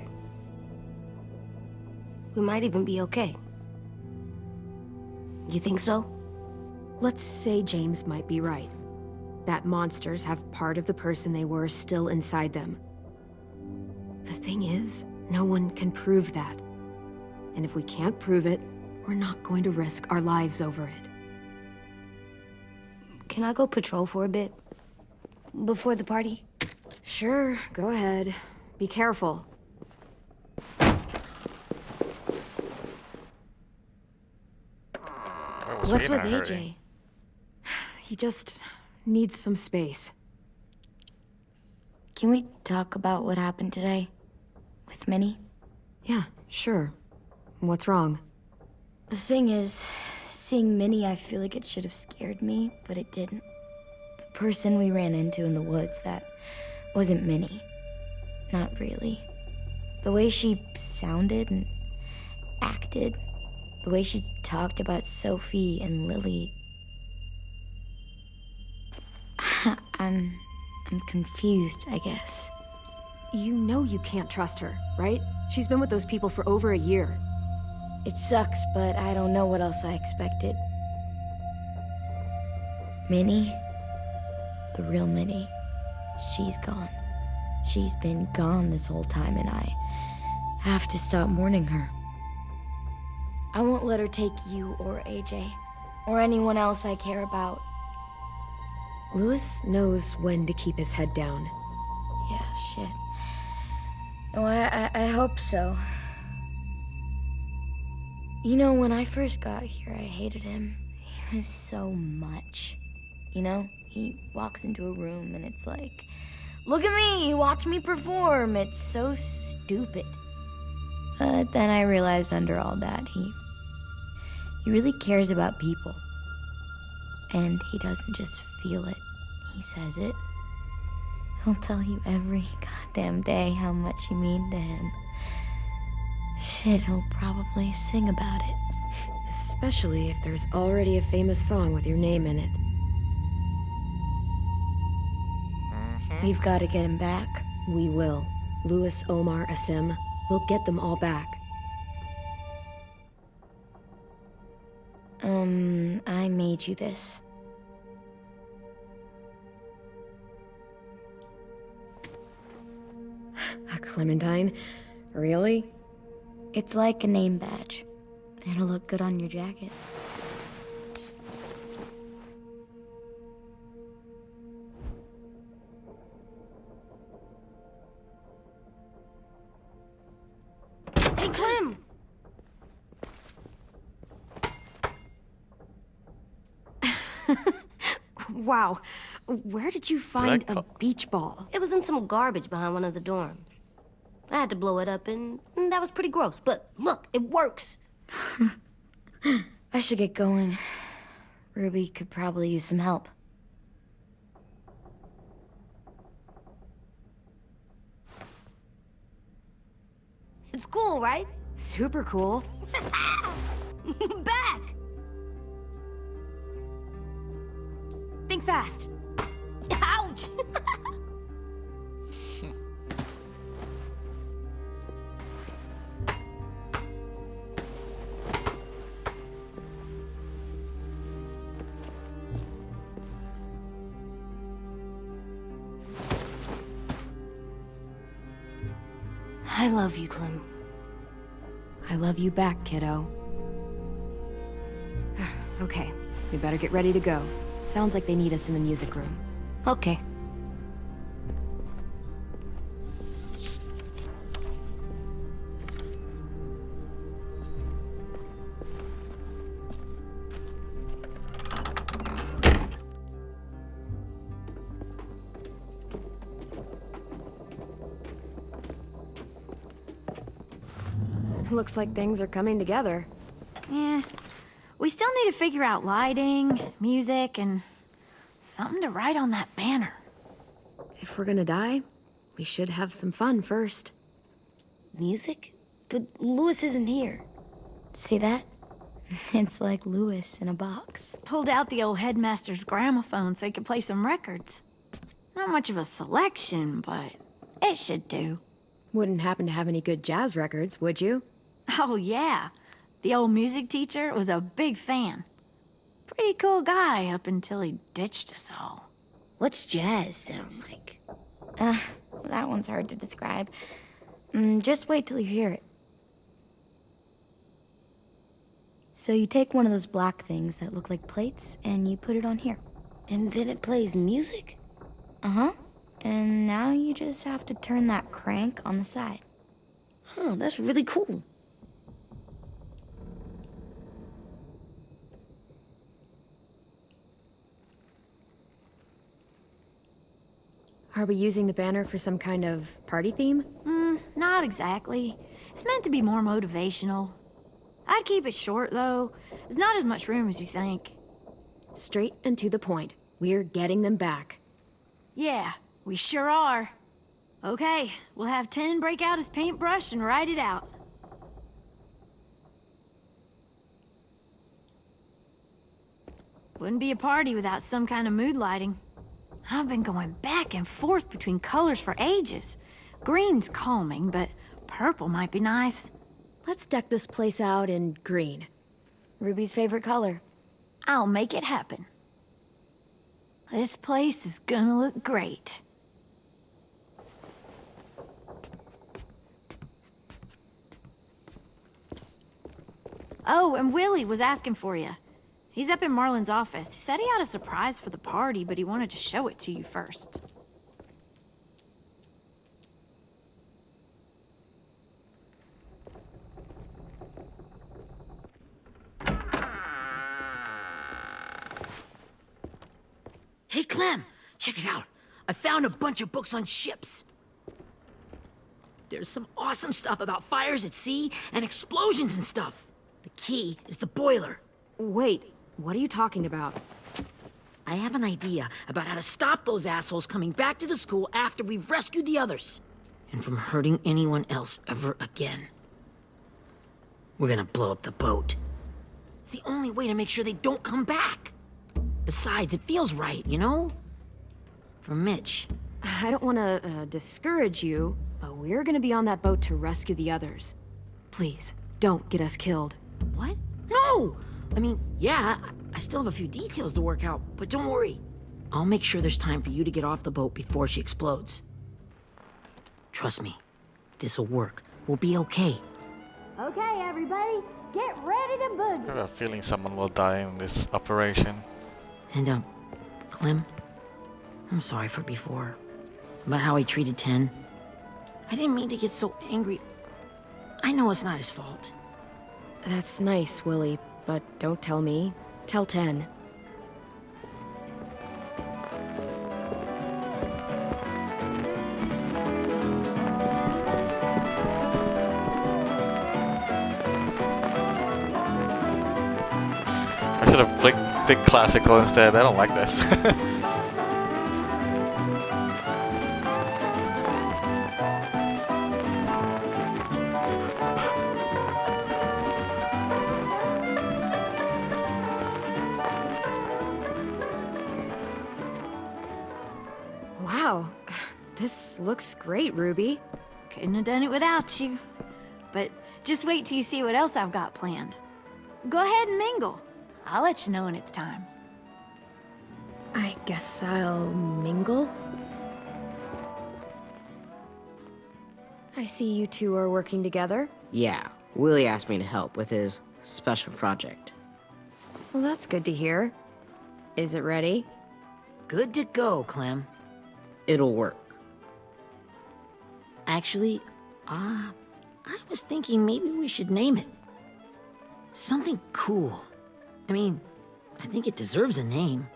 We might even be okay. You think so? Let's say James might be right. That monsters have part of the person they were still inside them. The thing is, no one can prove that. And if we can't prove it, we're not going to risk our lives over it. Can I go patrol for a bit? Before the party? Sure, go ahead. Be careful. What's with AJ? He just needs some space. Can we talk about what happened today? With Minnie? Yeah, sure. What's wrong? The thing is, seeing Minnie, I feel like it should have scared me, but it didn't. The person we ran into in the woods, that wasn't Minnie. Not really. The way she sounded and acted, the way she talked about Sophie and Lily. I'm confused, I guess. You know you can't trust her, right? She's been with those people for over a year. It sucks, but I don't know what else I expected. Minnie, the real Minnie, she's gone. She's been gone this whole time, and I have to stop mourning her. I won't let her take you or AJ, or anyone else I care about. Louis knows when to keep his head down. Yeah, shit. No, I hope so. You know, when I first got here, I hated him. He was so much. You know, he walks into a room and it's like, look at me, watch me perform. It's so stupid. But then I realized under all that, he really cares about people. And he doesn't just feel it, he says it. He'll tell you every goddamn day how much you mean to him. Shit, he'll probably sing about it. Especially if there's already a famous song with your name in it. We've got to get him back. We will. Louis, Omar, Asim. We'll get them all back. I made you this. A Clementine? Really? It's like a name badge. It'll look good on your jacket. Hey, Clem! Wow. Where did you find a beach ball? It was in some garbage behind one of the dorms. I had to blow it up, and that was pretty gross. But look, it works. I should get going. Ruby could probably use some help. It's cool, right? Super cool. Back! Think fast. Ouch! I love you, Clem. I love you back, kiddo. Okay, we better get ready to go. Sounds like they need us in the music room. Okay. Looks like things are coming together. Yeah. We still need to figure out lighting, music, and something to write on that banner. If we're gonna die, we should have some fun first. Music? But Louis isn't here. See that? It's like Louis in a box. Pulled out the old headmaster's gramophone so he could play some records. Not much of a selection, but it should do. Wouldn't happen to have any good jazz records, would you? Oh, yeah. The old music teacher was a big fan. Pretty cool guy up until he ditched us all. What's jazz sound like? That one's hard to describe. Just wait till you hear it. So you take one of those black things that look like plates, and you put it on here. And then it plays music? Uh-huh. And now you just have to turn that crank on the side. Huh, that's really cool. Are we using the banner for some kind of party theme? Not exactly. It's meant to be more motivational. I'd keep it short, though. There's not as much room as you think. Straight and to the point. We're getting them back. Yeah, we sure are. Okay, we'll have 10 break out his paintbrush and write it out. Wouldn't be a party without some kind of mood lighting. I've been going back and forth between colors for ages. Green's calming, but purple might be nice. Let's deck this place out in green. Ruby's favorite color. I'll make it happen. This place is gonna look great. Oh, and Willie was asking for you. He's up in Marlin's office. He said he had a surprise for the party, but he wanted to show it to you first. Hey, Clem, check it out. I found a bunch of books on ships. There's some awesome stuff about fires at sea and explosions and stuff. The key is the boiler. Wait, what are you talking about? I have an idea about how to stop those assholes coming back to the school after we've rescued the others. And from hurting anyone else ever again. We're gonna blow up the boat. It's the only way to make sure they don't come back. Besides, it feels right, you know? For Mitch. I don't want to discourage you, but we're gonna be on that boat to rescue the others. Please, don't get us killed. What? No! I mean, yeah, I still have a few details to work out, but don't worry. I'll make sure there's time for you to get off the boat before she explodes. Trust me, this'll work. We'll be okay. Okay, everybody, get ready to boogie. I have a feeling someone will die in this operation. And, Clem, I'm sorry for before. About how he treated Ten. I didn't mean to get so angry. I know it's not his fault. That's nice, Willie, but don't tell me. Tell 10. I should have picked classical instead. I don't like this. Wow, this looks great, Ruby. Couldn't have done it without you. But just wait till you see what else I've got planned. Go ahead and mingle. I'll let you know when it's time. I guess I'll mingle? I see you two are working together. Yeah, Willie asked me to help with his special project. Well, that's good to hear. Is it ready? Good to go, Clem. It'll work. Actually, I was thinking maybe we should name it. Something cool. I mean, I think it deserves a name.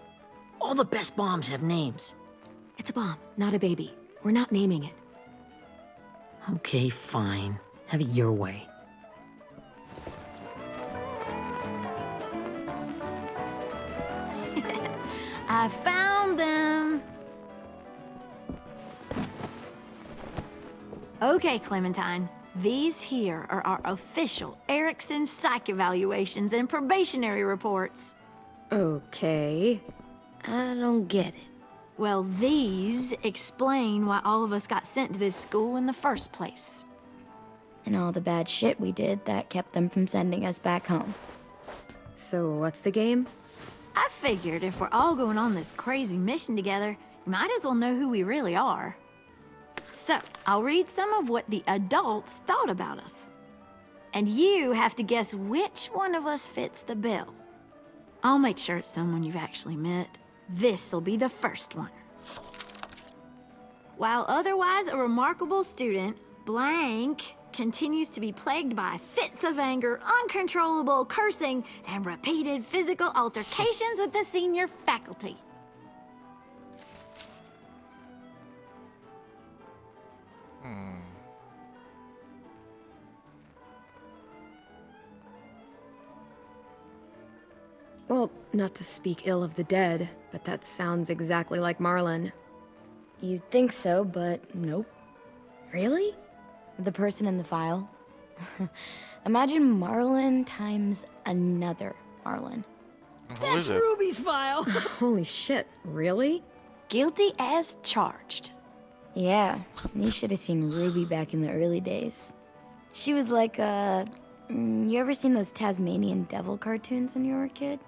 All the best bombs have names. It's a bomb, not a baby. We're not naming it. Okay, fine. Have it your way. I found them. Okay, Clementine. These here are our official Erickson psych evaluations and probationary reports. Okay. I don't get it. Well, these explain why all of us got sent to this school in the first place. And all the bad shit we did that kept them from sending us back home. So what's the game? I figured if we're all going on this crazy mission together, you might as well know who we really are. So, I'll read some of what the adults thought about us. And you have to guess which one of us fits the bill. I'll make sure it's someone you've actually met. This'll be the first one. While otherwise a remarkable student, blank continues to be plagued by fits of anger, uncontrollable cursing, and repeated physical altercations with the senior faculty. Well, not to speak ill of the dead, but that sounds exactly like Marlon. You'd think so, but nope. Really? The person in the file. Imagine Marlon times another Marlon. Who is it? Ruby's file. Holy shit, really? Guilty as charged. Yeah, you should have seen Ruby back in the early days. She was like, you ever seen those Tasmanian devil cartoons when you were a kid?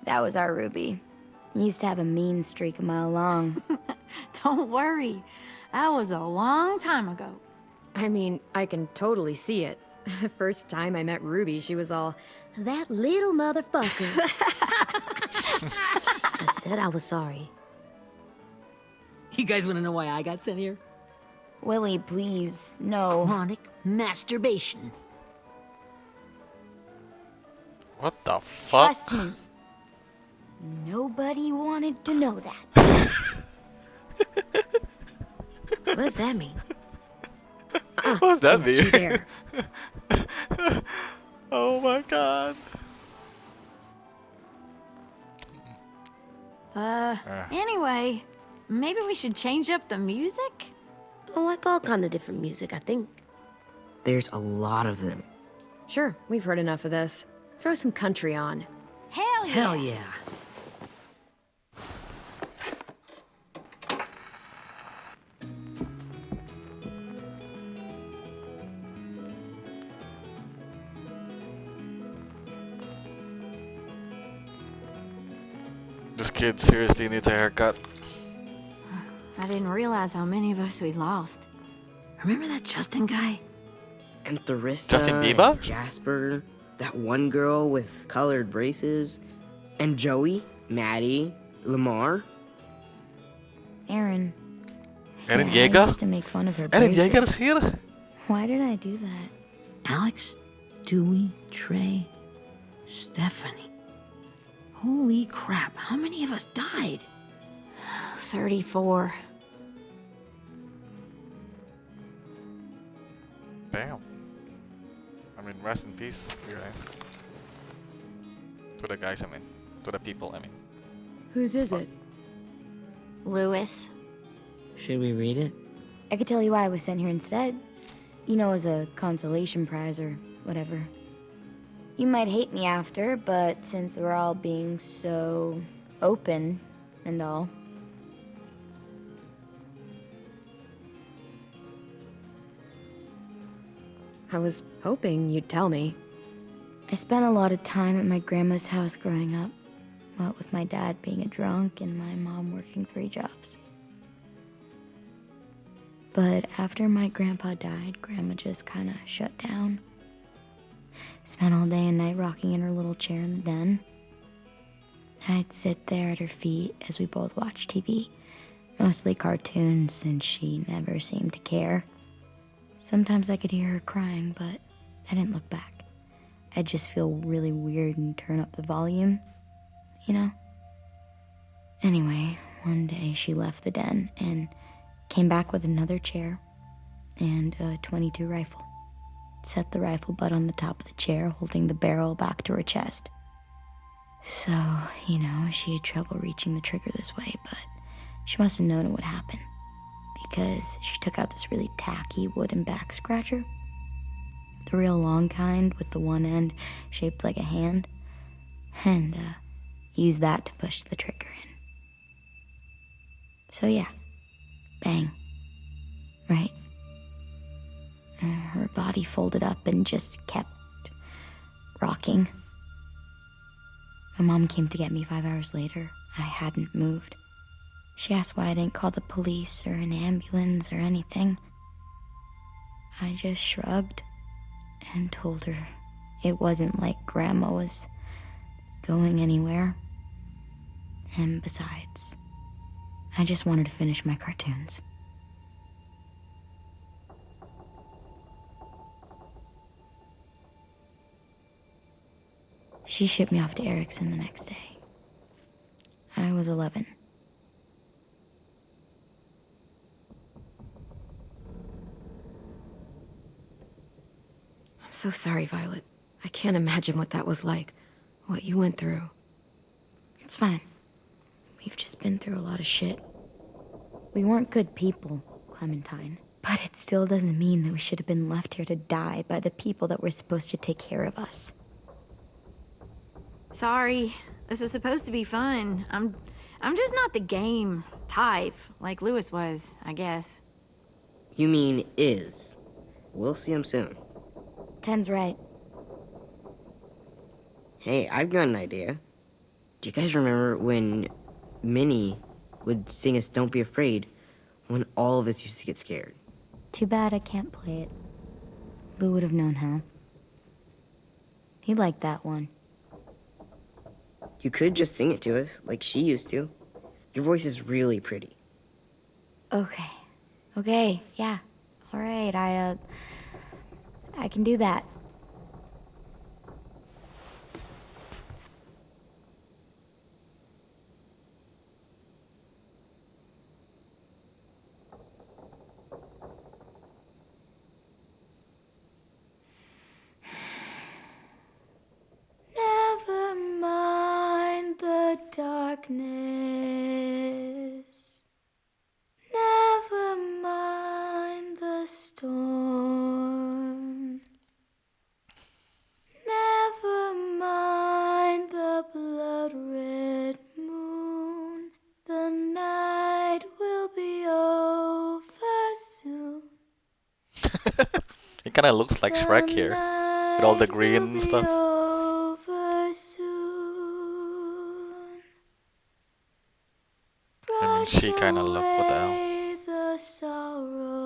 That was our Ruby. Used to have a mean streak a mile long. Don't worry. That was a long time ago. I mean, I can totally see it. The first time I met Ruby, she was all, "That little motherfucker." I said I was sorry. You guys want to know why I got sent here? Willie, please, no. Chronic masturbation. What the fuck? Trust me. Nobody wanted to know that. What does that mean? What does that Don't you mean? dare. Oh my god. Anyway, maybe we should change up the music? I like all kind of different music, I think. There's a lot of them. Sure, we've heard enough of this. Throw some country on. Hell yeah! Hell yeah. This kid seriously needs a haircut. I didn't realize how many of us we lost. Remember that Justin guy? And Theresa, Justin Bieber? and Jasper, that one girl with colored braces, and Joey, Maddie, Lamar. Aaron. Eren Yeah, I Yeager? used to make fun of her Eren braces. Yeager is here? Why did I do that? Alex, Dewey, Trey, Stephanie. Holy crap, how many of us died? 34. Damn. I mean, rest in peace, you guys. To the guys, I mean. To the people, I mean. Whose is it? Lewis. Should we read it? I could tell you why I was sent here instead. You know, as a consolation prize or whatever. You might hate me after, but since we're all being so open, and all. I was hoping you'd tell me. I spent a lot of time at my grandma's house growing up, what with my dad being a drunk and my mom working 3 jobs. But after my grandpa died, Grandma just kind of shut down. Spent all day and night rocking in her little chair in the den. I'd sit there at her feet as we both watched TV, mostly cartoons, since she never seemed to care. Sometimes I could hear her crying, but I didn't look back. I'd just feel really weird and turn up the volume, you know? Anyway, one day she left the den and came back with another chair and a .22 rifle. Set the rifle butt on the top of the chair, holding the barrel back to her chest. So, you know, she had trouble reaching the trigger this way, but she must have known it would happen, because she took out this really tacky wooden back scratcher. The real long kind with the one end shaped like a hand, and used that to push the trigger in. So yeah, bang, right? Her body folded up and just kept rocking. My mom came to get me 5 hours later. I hadn't moved. She asked why I didn't call the police or an ambulance or anything. I just shrugged and told her it wasn't like Grandma was going anywhere. And besides, I just wanted to finish my cartoons. She shipped me off to Erickson the next day. I was 11. I'm so sorry, Violet. I can't imagine what that was like. What you went through. It's fine. We've just been through a lot of shit. We weren't good people, Clementine. But it still doesn't mean that we should have been left here to die by the people that were supposed to take care of us. Sorry. This is supposed to be fun. I'm just not the game type, like Lewis was, I guess. You mean is. We'll see him soon. Ten's right. Hey, I've got an idea. Do you guys remember when Minnie would sing us Don't Be Afraid when all of us used to get scared? Too bad I can't play it. Lou would have known how. He liked that one. You could just sing it to us, like she used to. Your voice is really pretty. Okay, yeah. All right, I can do that. Never mind the darkness. Never mind the storm. Never mind the blood-red moon. The night will be over soon. It kind of looks like Shrek here, with all the green stuff. Over soon. I mean, she kind of looked, what the hell? The sorrow.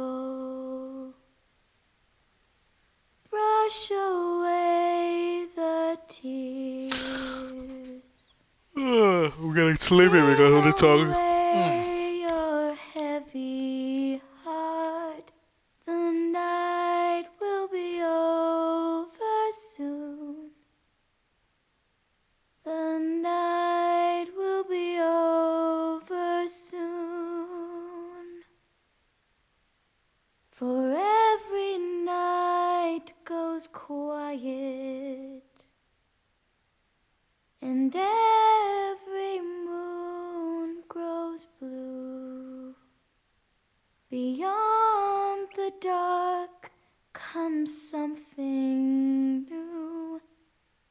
Brush away the tears. I'm getting sleepy because of the tongue. Away your heavy heart. The night will be over soon. The night will be over soon. For every night goes quiet, and every moon grows blue. Beyond the dark comes something new.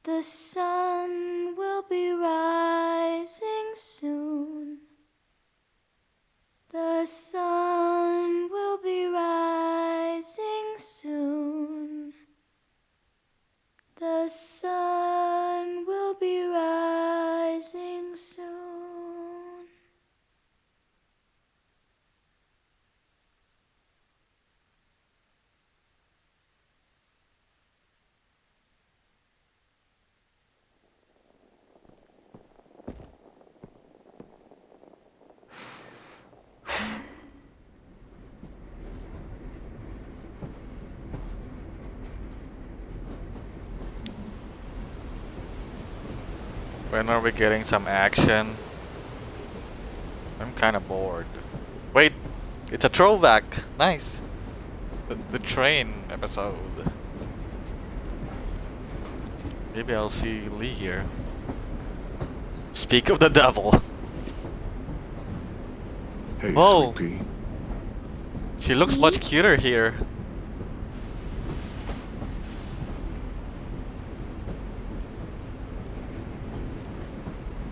The sun will be rising soon. sun will be rising soon. The sun will be rising soon. When are we getting some action? I'm kind of bored. Wait, it's a throwback. Nice. The train episode. Maybe I'll see Lee here. Speak of the devil. Hey, Whoa. Sweet Pea. She looks much cuter here.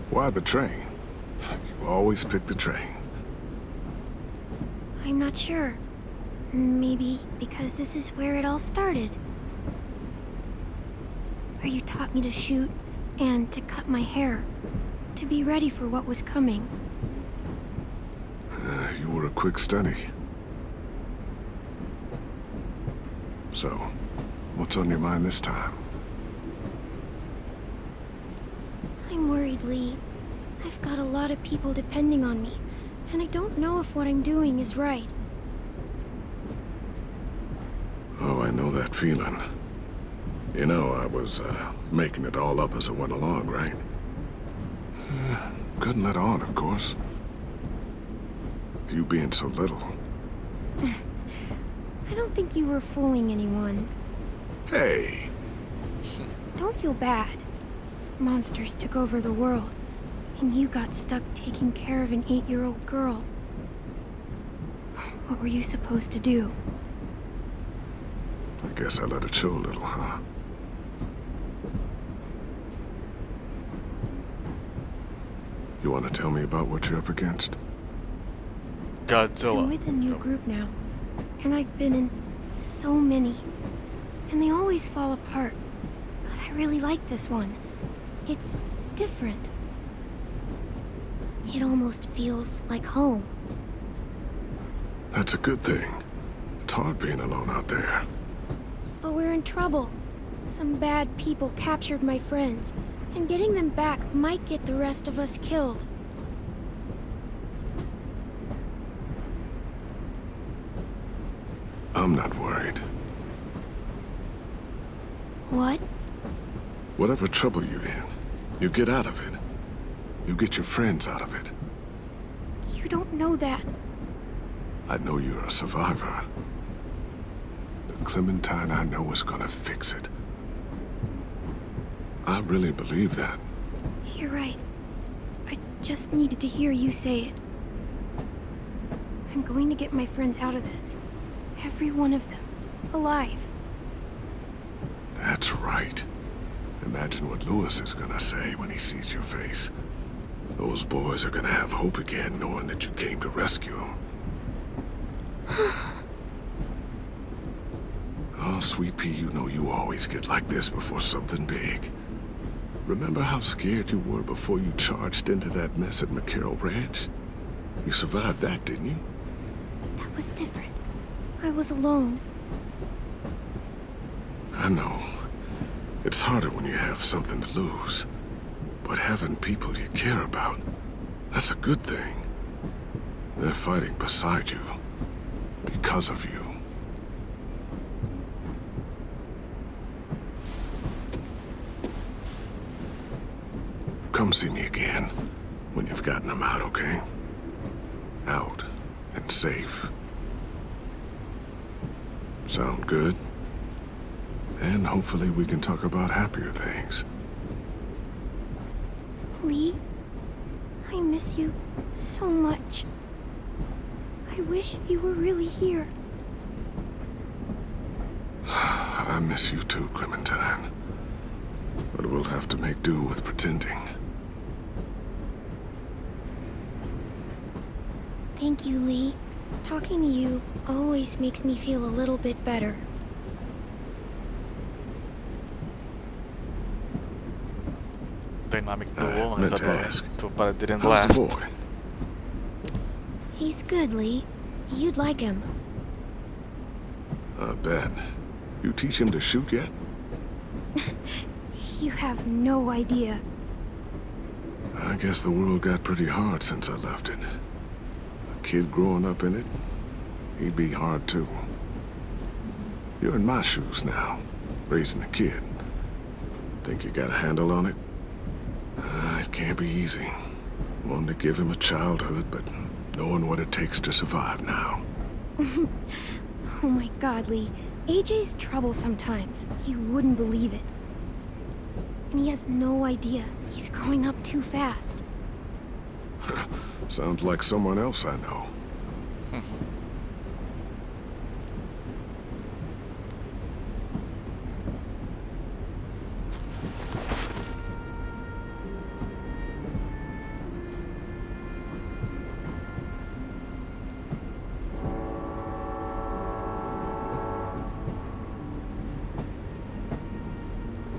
Why the train? You always pick the train. I'm not sure. Maybe because this is where it all started. Where you taught me to shoot and to cut my hair. To be ready for what was coming. You were a quick study. So, what's on your mind this time? I'm worried, Lee. I've got a lot of people depending on me, and I don't know if what I'm doing is right. Oh, I know that feeling. You know, I was, making it all up as I went along, right? Couldn't let on, of course. With you being so little. I don't think you were fooling anyone. Hey! Don't feel bad. Monsters took over the world, and you got stuck taking care of an 8-year-old girl. What were you supposed to do? I guess I let it show a little, huh? You want to tell me about what you're up against? Godzilla. I'm with a new group now, and I've been in so many, and they always fall apart. But I really like this one. It's different. It almost feels like home. That's a good thing. It's hard being alone out there. But we're in trouble. Some bad people captured my friends, and getting them back might get the rest of us killed. I'm not worried. What? Whatever trouble you're in, you get out of it. You get your friends out of it. You don't know that. I know you're a survivor. The Clementine I know is gonna fix it. I really believe that. You're right. I just needed to hear you say it. I'm going to get my friends out of this. Every one of them. Alive. That's right. Imagine what Lewis is gonna say when he sees your face. Those boys are gonna have hope again knowing that you came to rescue them. Oh, Sweet Pea, you know you always get like this before something big. Remember how scared you were before you charged into that mess at McCarroll Ranch? You survived that, didn't you? That was different. I was alone. I know. It's harder when you have something to lose. But having people you care about, that's a good thing. They're fighting beside you. Because of you. Come see me again when you've gotten them out, okay? Out and safe. Sound good? And hopefully we can talk about happier things. Lee, I miss you so much. I wish you were really here. I miss you too, Clementine. But we'll have to make do with pretending. Thank you, Lee. Talking to you always makes me feel a little bit better. Dynamic I duo. meant to ask. But it didn't How's last. the boy? He's good, Lee. You'd like him. I bet. You teach him to shoot yet? You have no idea. I guess the world got pretty hard since I left it. A kid growing up in it, he'd be hard too. You're in my shoes now, raising a kid. Think you got a handle on it? It can't be easy. Wanting to give him a childhood, but knowing what it takes to survive now. Oh my god, Lee. AJ's trouble sometimes. You wouldn't believe it. And he has no idea. He's growing up too fast. Sounds like someone else I know.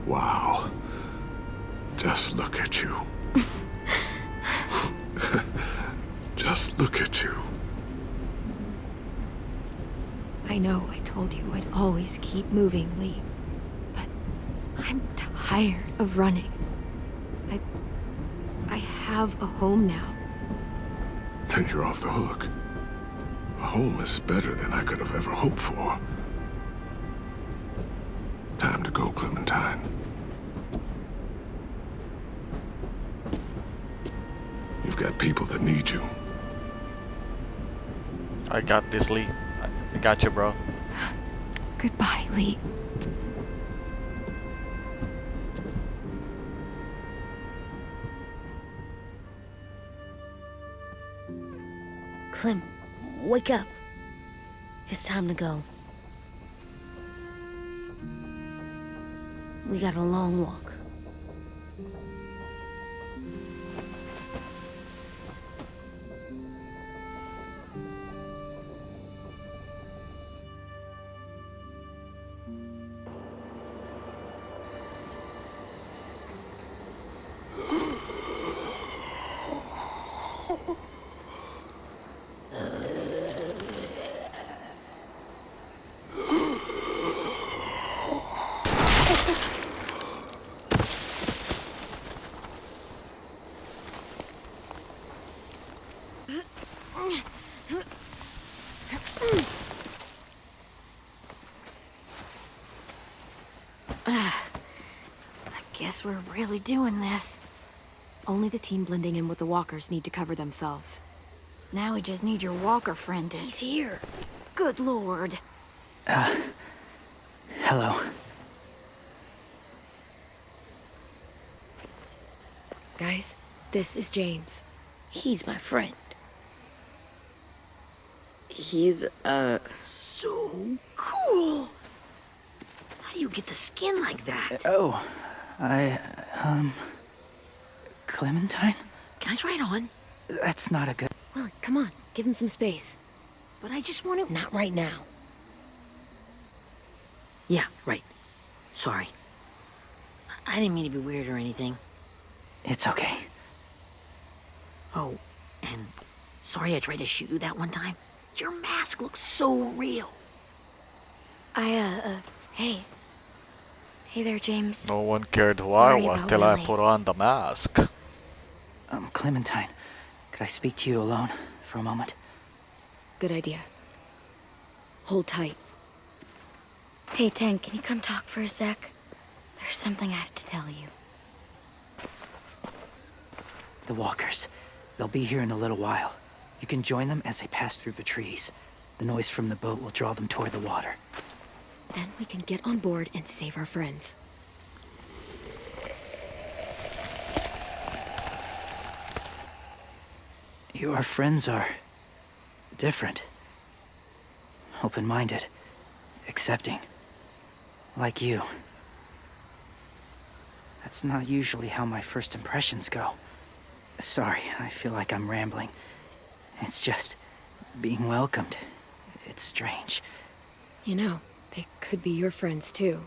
Wow. Just look at you. Just look at you. I know I told you I'd always keep moving, Lee. But I'm tired of running. I have a home now. Then you're off the hook. A home is better than I could have ever hoped for. Time to go, Clementine. You've got people that need you. I got this, Lee. I got you, bro. Goodbye, Lee. Clem, wake up. It's time to go. We got a long walk. Guess we're really doing this. Only the team blending in with the walkers need to cover themselves. Now we just need your walker friend to... He's here. Good lord. Hello. Guys, this is James. He's my friend. He's, So cool. How do you get the skin like that? Oh, Clementine? Can I try it on? That's not a good... Well, come on, give him some space. But I just want to... Not right now. Yeah, right. Sorry. I didn't mean to be weird or anything. It's okay. Oh, and sorry I tried to shoot you that one time. Your mask looks so real. Hey. Hey there, James. No one cared who Sorry I was about till I Willie. put on the mask. Clementine, could I speak to you alone for a moment? Good idea. Hold tight. Hey, Tank, can you come talk for a sec? There's something I have to tell you. The walkers. They'll be here in a little while. You can join them as they pass through the trees. The noise from the boat will draw them toward the water. Then we can get on board and save our friends. Your friends are... different. Open-minded. Accepting. Like you. That's not usually how my first impressions go. Sorry, I feel like I'm rambling. It's just... being welcomed. It's strange. You know, they could be your friends too.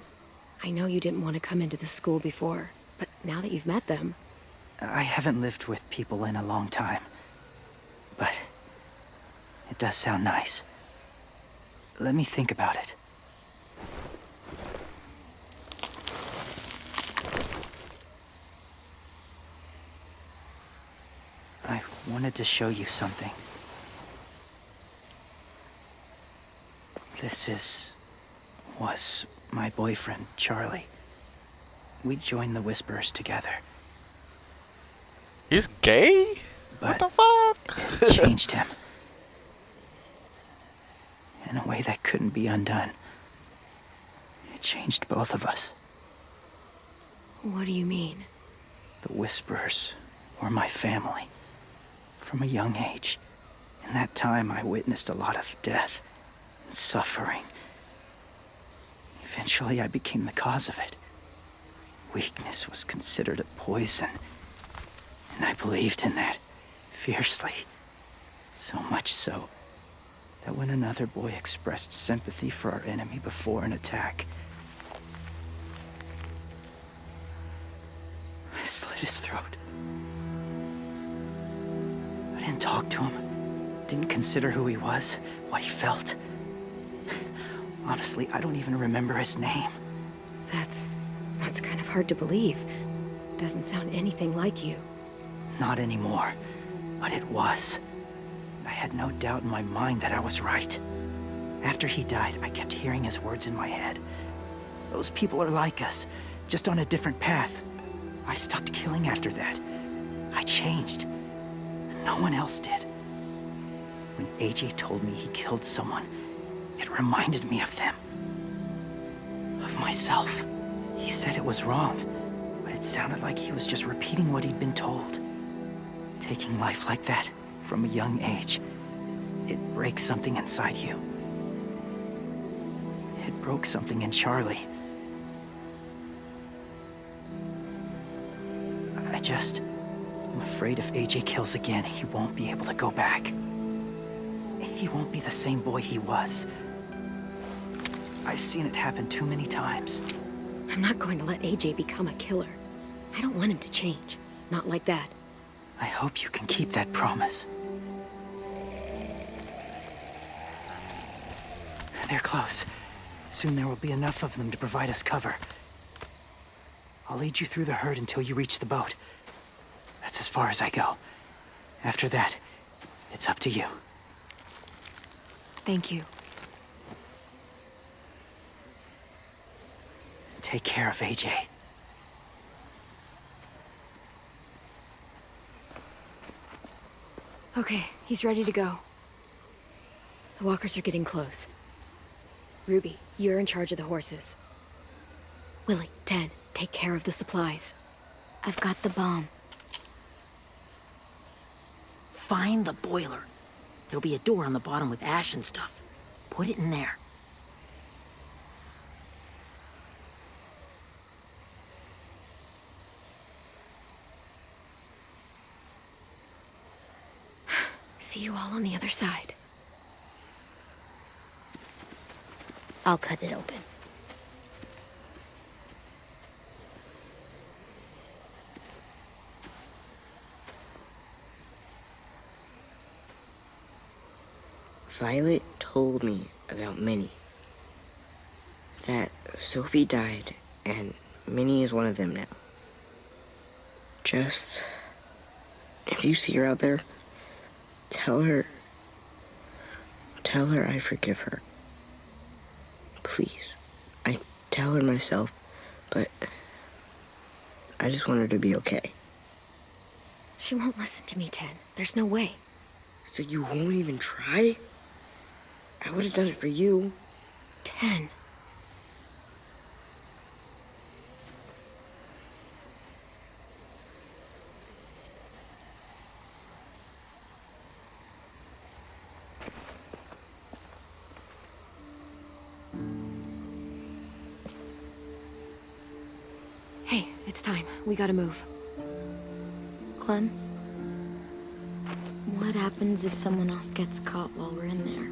I know you didn't want to come into the school before, but now that you've met them... I haven't lived with people in a long time. But it does sound nice. Let me think about it. I wanted to show you something. This was my boyfriend, Charlie. We joined the Whisperers together. He's gay? But what the fuck? It changed him. In a way that couldn't be undone. It changed both of us. What do you mean? The Whisperers were my family. From a young age. In that time, I witnessed a lot of death and suffering. Eventually, I became the cause of it. Weakness was considered a poison. And I believed in that, fiercely. So much so, that when another boy expressed sympathy for our enemy before an attack, I slit his throat. I didn't talk to him, didn't consider who he was, what he felt. Honestly, I don't even remember his name. That's kind of hard to believe. Doesn't sound anything like you. Not anymore, but it was. I had no doubt in my mind that I was right. After he died, I kept hearing his words in my head. Those people are like us, just on a different path. I stopped killing after that. I changed. And no one else did. When AJ told me he killed someone, it reminded me of them. Of myself. He said it was wrong, but it sounded like he was just repeating what he'd been told. Taking life like that, from a young age, it breaks something inside you. It broke something in Charlie. I'm afraid if AJ kills again, he won't be able to go back. He won't be the same boy he was. I've seen it happen too many times. I'm not going to let AJ become a killer. I don't want him to change. Not like that. I hope you can keep that promise. They're close. Soon there will be enough of them to provide us cover. I'll lead you through the herd until you reach the boat. That's as far as I go. After that, it's up to you. Thank you. Take care of AJ. Okay, he's ready to go. The walkers are getting close. Ruby, you're in charge of the horses. Willie, Ted, take care of the supplies. I've got the bomb. Find the boiler. There'll be a door on the bottom with ash and stuff. Put it in there. See you all on the other side. I'll cut it open. Violet told me about Minnie. That Sophie died, and Minnie is one of them now. Just... if you see her out there, tell her I forgive her. Please. I tell her myself, but I just want her to be okay. She won't listen to me, Ted. There's no way. So you won't even try? I would have done it for you. 10. Hey, it's time. We gotta move. Clem, what happens if someone else gets caught while we're in there?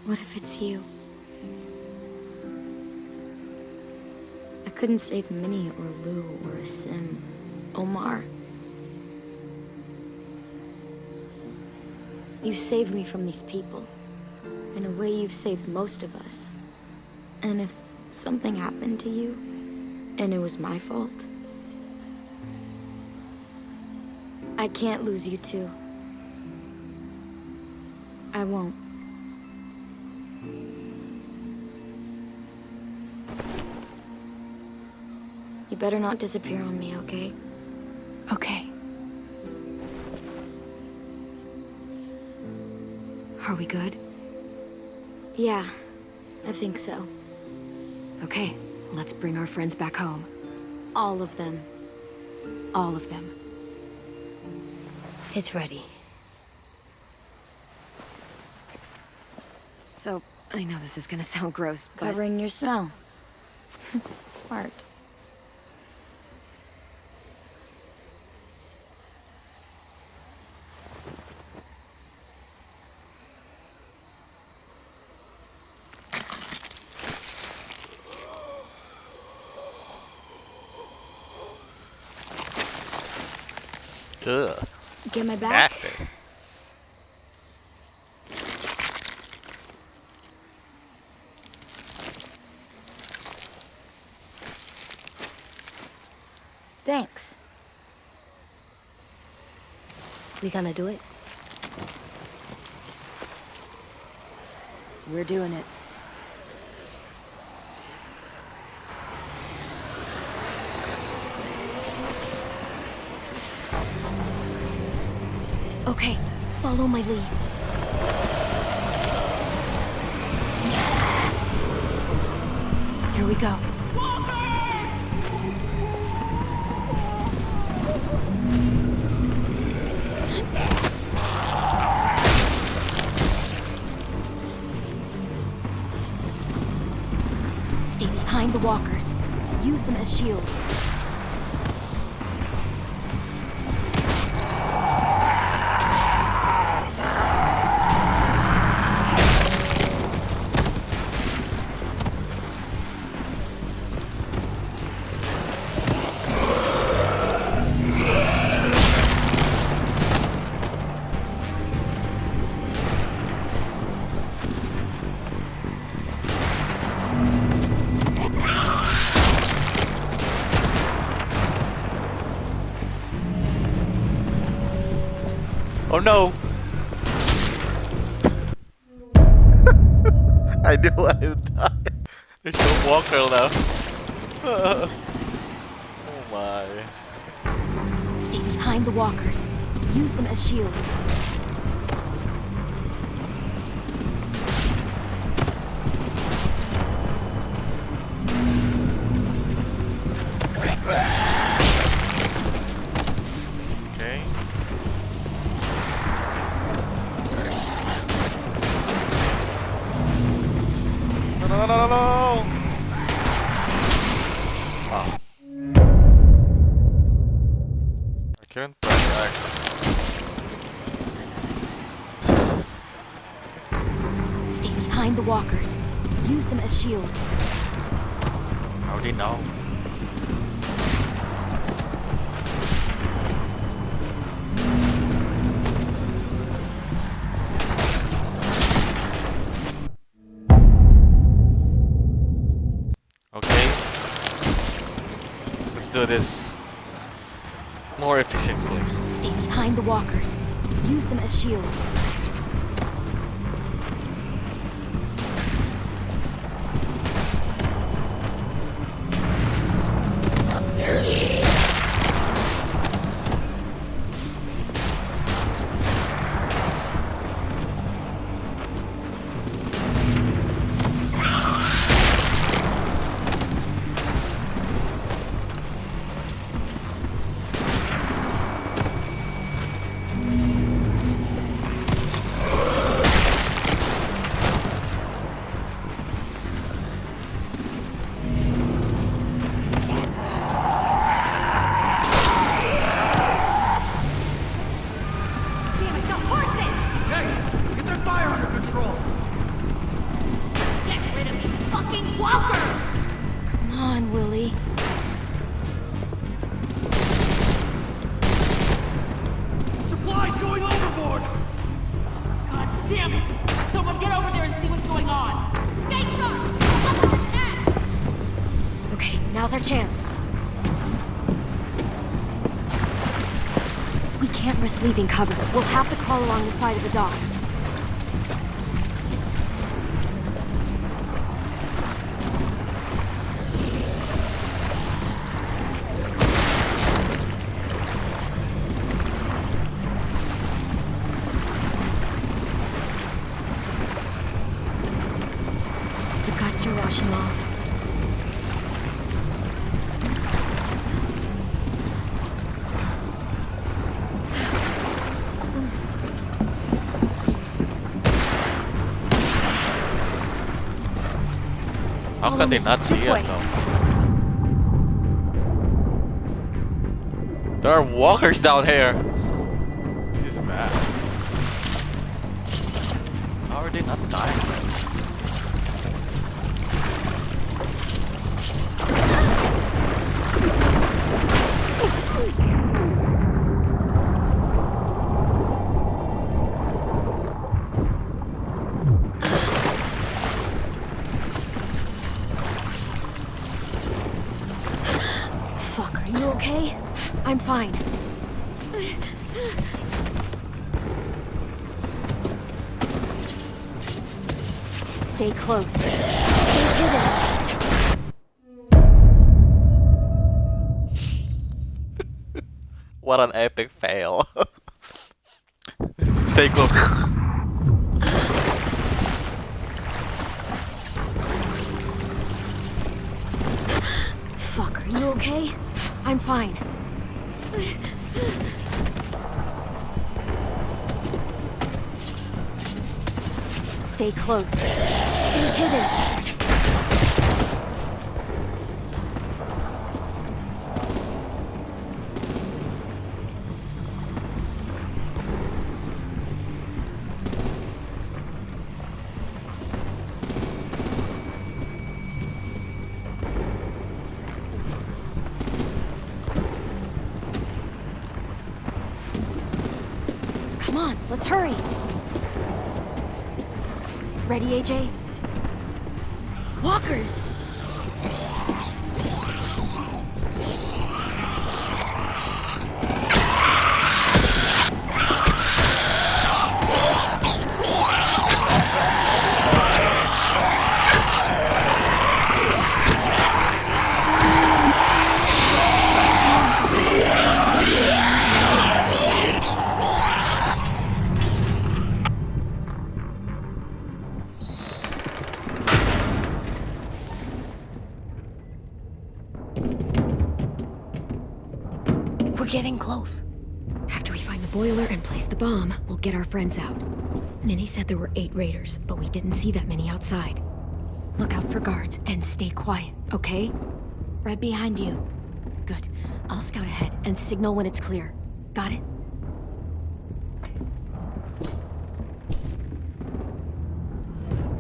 What if it's you? I couldn't save Minnie or Lou or Sim, Omar. You saved me from these people. In a way, you've saved most of us. And if something happened to you, and it was my fault, I can't lose you too. I won't. You better not disappear on me, okay? Okay. Are we good? Yeah, I think so. Okay, let's bring our friends back home. All of them. All of them. It's ready. So, I know this is gonna sound gross, but... Covering your smell. Smart. Ugh. Get my back? Nasty. Thanks. We gonna do it? We're doing it. Okay, follow my lead. Here we go. Stay behind the walkers. Use them as shields. Oh no! I knew I would die. There's no walker now. Oh my. Stay behind the walkers. Use them as shields. Okay. No, no, no, no, no! Oh. I couldn't press X. Stay behind the walkers. Use them as shields. How do you know? Okay. Let's do this more efficiently. Stay behind the walkers. Use them as shields. can't risk leaving cover. We'll have to crawl along the side of the dock. The guts are washing off. How can they not see us though? There are walkers down here. This is bad. How are they not dying? Fuck, are you okay? I'm fine. Stay close. Stay hidden. What an epic fail. Stay close. Fuck, are you okay? I'm fine. Stay close. Stay hidden. Come on, let's hurry. Ready, AJ? Walkers! We're getting close. After we find the boiler and place the bomb, we'll get our friends out. Minnie said there were 8 raiders, but we didn't see that many outside. Look out for guards and stay quiet, okay? Right behind you. Good. I'll scout ahead and signal when it's clear. Got it?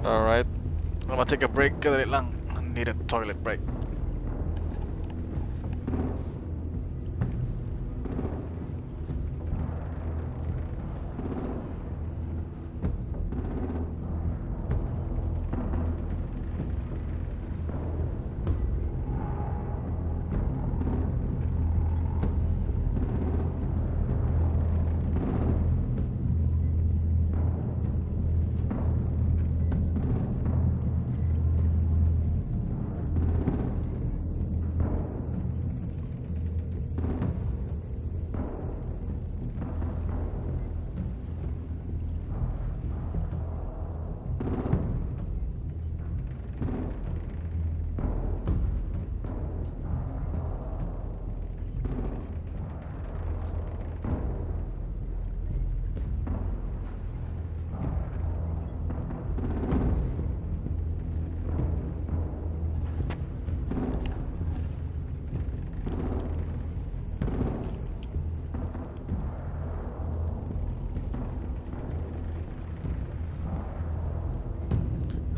Alright. I'm gonna take a break. Kadali lang. I need a toilet break.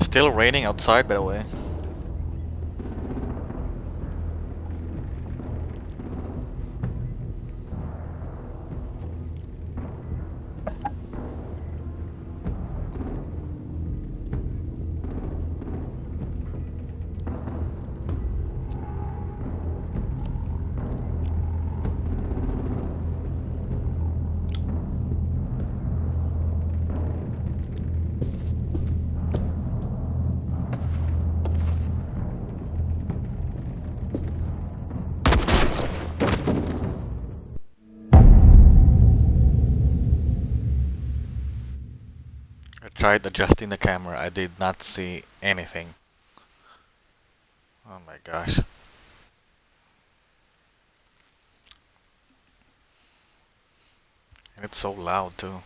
Still raining outside, by the way. tried adjusting the camera. I did not see anything. Oh my gosh. And it's so loud too.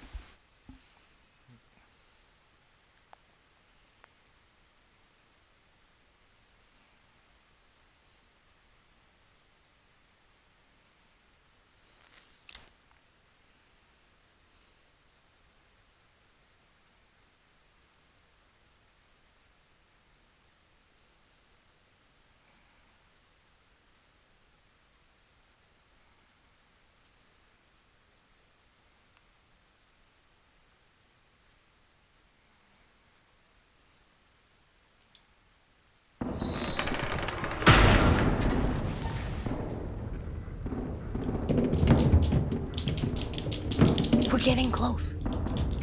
We're getting close.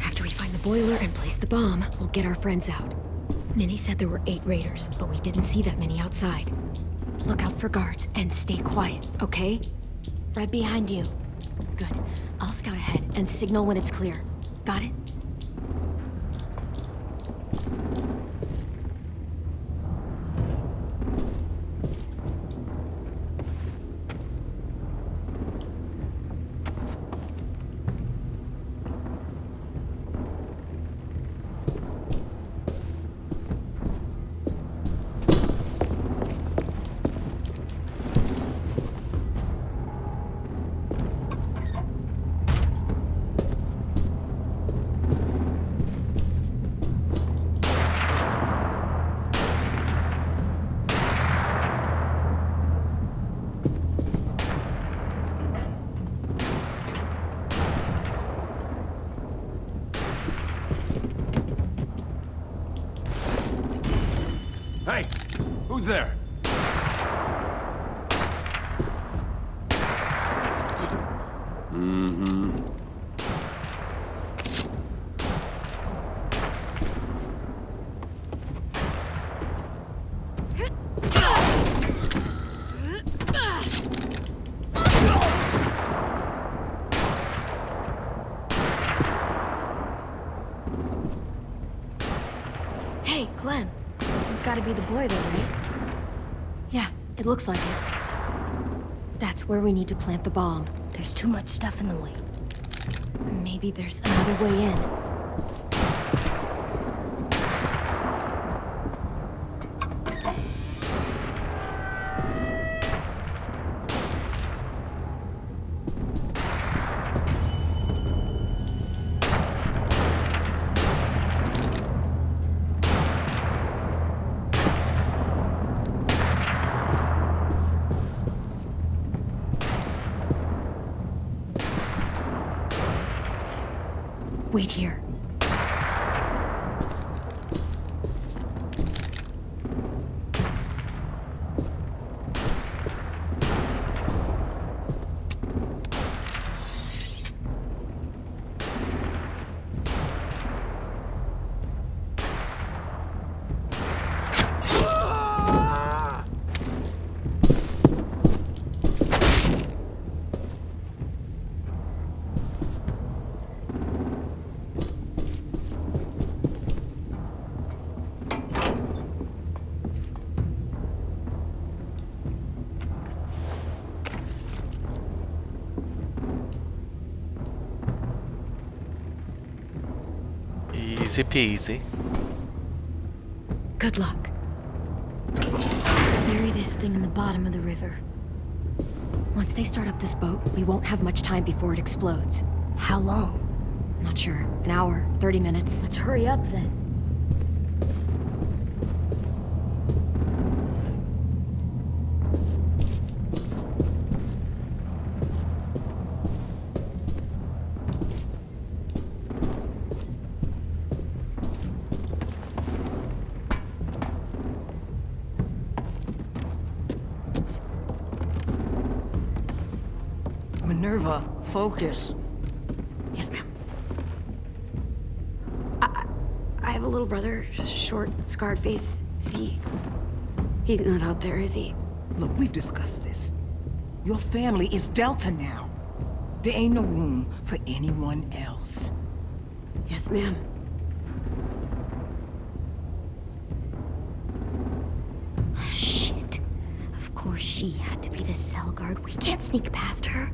After we find the boiler and place the bomb, we'll get our friends out. Minnie said there were 8 raiders, but we didn't see that many outside. Look out for guards and stay quiet, okay? Right behind you. Good. I'll scout ahead and signal when it's clear. Got it? Hey, who's there? Mm-hmm. Hey, Clem. This has got to be the boiler, right? Yeah, it looks like it. That's where we need to plant the bomb. There's too much stuff in the way. Maybe there's another way in. Wait here. Easy peasy. Good luck. Bury this thing in the bottom of the river. Once they start up this boat, we won't have much time before it explodes. How long? Not sure. An hour, 30 minutes. Let's hurry up then. Minerva, focus. Yes, ma'am. I have a little brother, short, scarred face. See? He's not out there, is he? Look, we've discussed this. Your family is Delta now. There ain't no room for anyone else. Yes, ma'am. She had to be the cell guard. We can't sneak past her.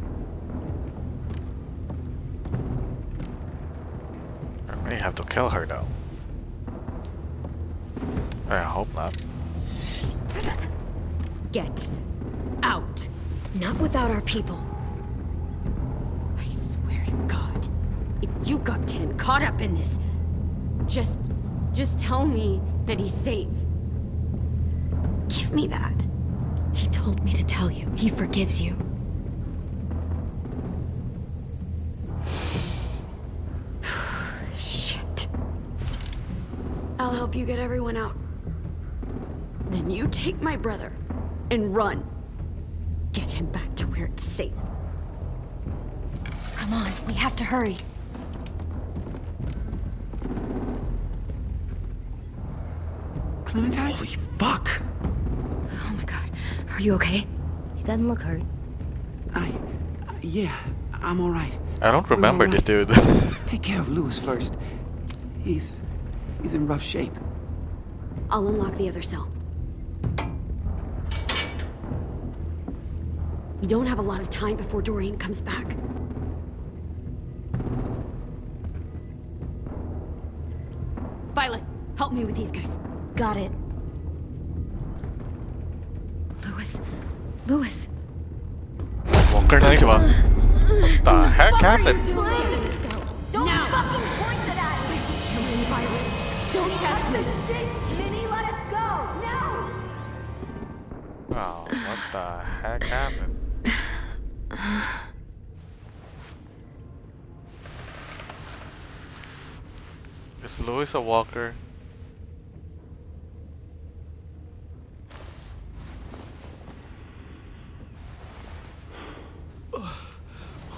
I may have to kill her though. I hope not. Get out. Not without our people. I swear to God, if you got 10 caught up in this, just tell me that he's safe. Give me that. He told me to tell you. He forgives you. Shit. I'll help you get everyone out. Then you take my brother and run. Get him back to where it's safe. Come on, we have to hurry. Clementine? Holy fuck! Oh my god. Are you okay? He doesn't look hurt. Yeah, I'm alright. I don't remember this dude. Take care of Lewis first. He's in rough shape. I'll unlock the other cell. We don't have a lot of time before Dorian comes back. Violet, help me with these guys. Got it. Lewis. Walker na rin siya ba? What the heck happened? Don't fucking point that at me! Come in, Violet. Don't touch the stick, Minnie! Let us go! Now! Oh, what the heck happened? Is Louis a walker?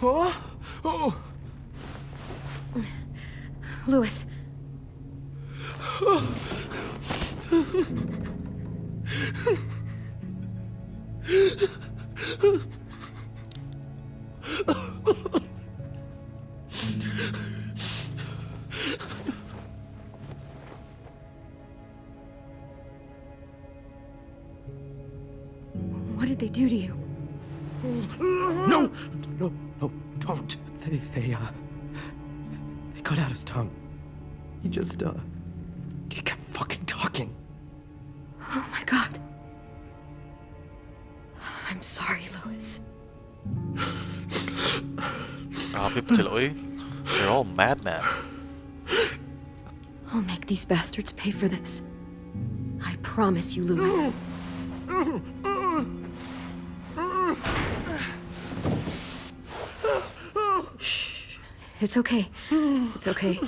Huh? Oh. Lewis. What did they do to you? No, don't. They cut out his tongue. He kept fucking talking. Oh my god. I'm sorry, Lewis. Grabe sila, oy. They're all madmen. I'll make these bastards pay for this. I promise you, Lewis. Shh. It's okay. It's okay.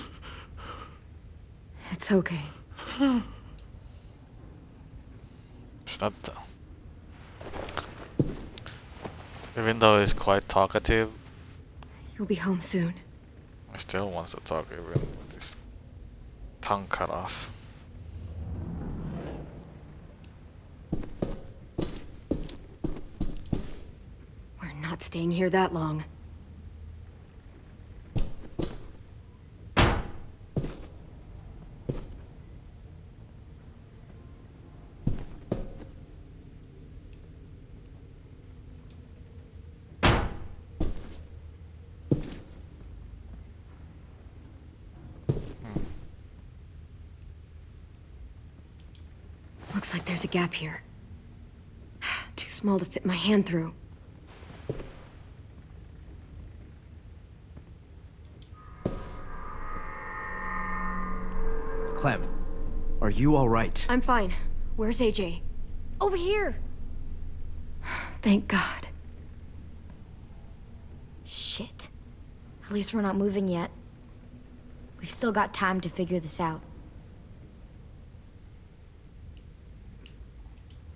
It's okay. It's not. Even though he's quite talkative, You'll be home soon. he still wants to talk even with his tongue cut off. We're not staying here that long. Looks like there's a gap here. Too small to fit my hand through. Clem, are you alright? I'm fine. Where's AJ? Over here! Thank God. Shit. At least we're not moving yet. We've still got time to figure this out.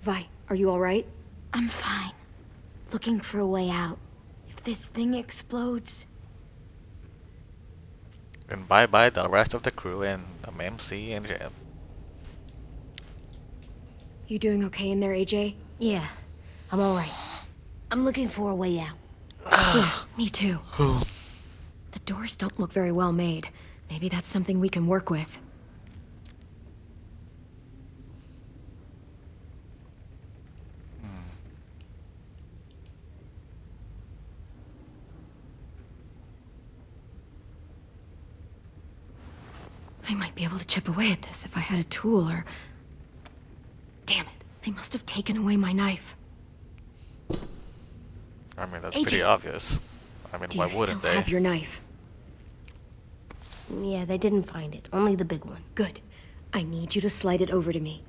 Vi, are you alright? I'm fine. Looking for a way out. If this thing explodes... And bye bye the rest of the crew and MC and Jet. You doing okay in there, AJ? Yeah, I'm alright. I'm looking for a way out. Yeah, me too. The doors don't look very well made. Maybe that's something we can work with. I might be able to chip away at this if I had a tool or... Damn it, they must have taken away my knife. I mean, that's AJ, pretty obvious. I mean, Do why you wouldn't still they? have your knife? Yeah, they didn't find it. Only the big one. Good. I need you to slide it over to me.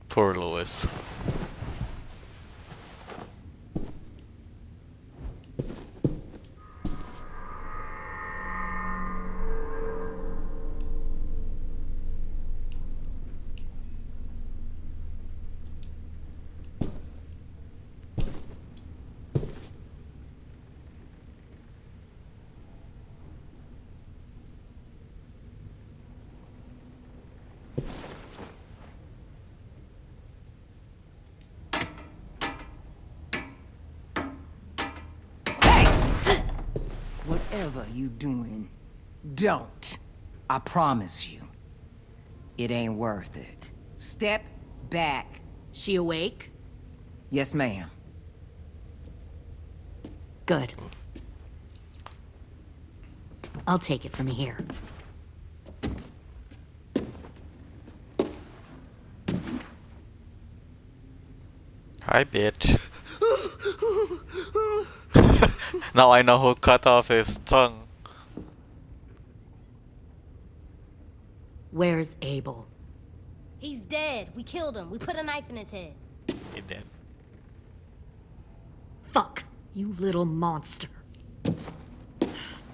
Poor Louis. Whatever you doing, don't. I promise you. It ain't worth it. Step back. She awake? Yes, ma'am. Good. I'll take it from here. Hi, bitch. Now I know who cut off his tongue. Where's Abel? He's dead. We killed him. We put a knife in his head. He did. Fuck, you little monster.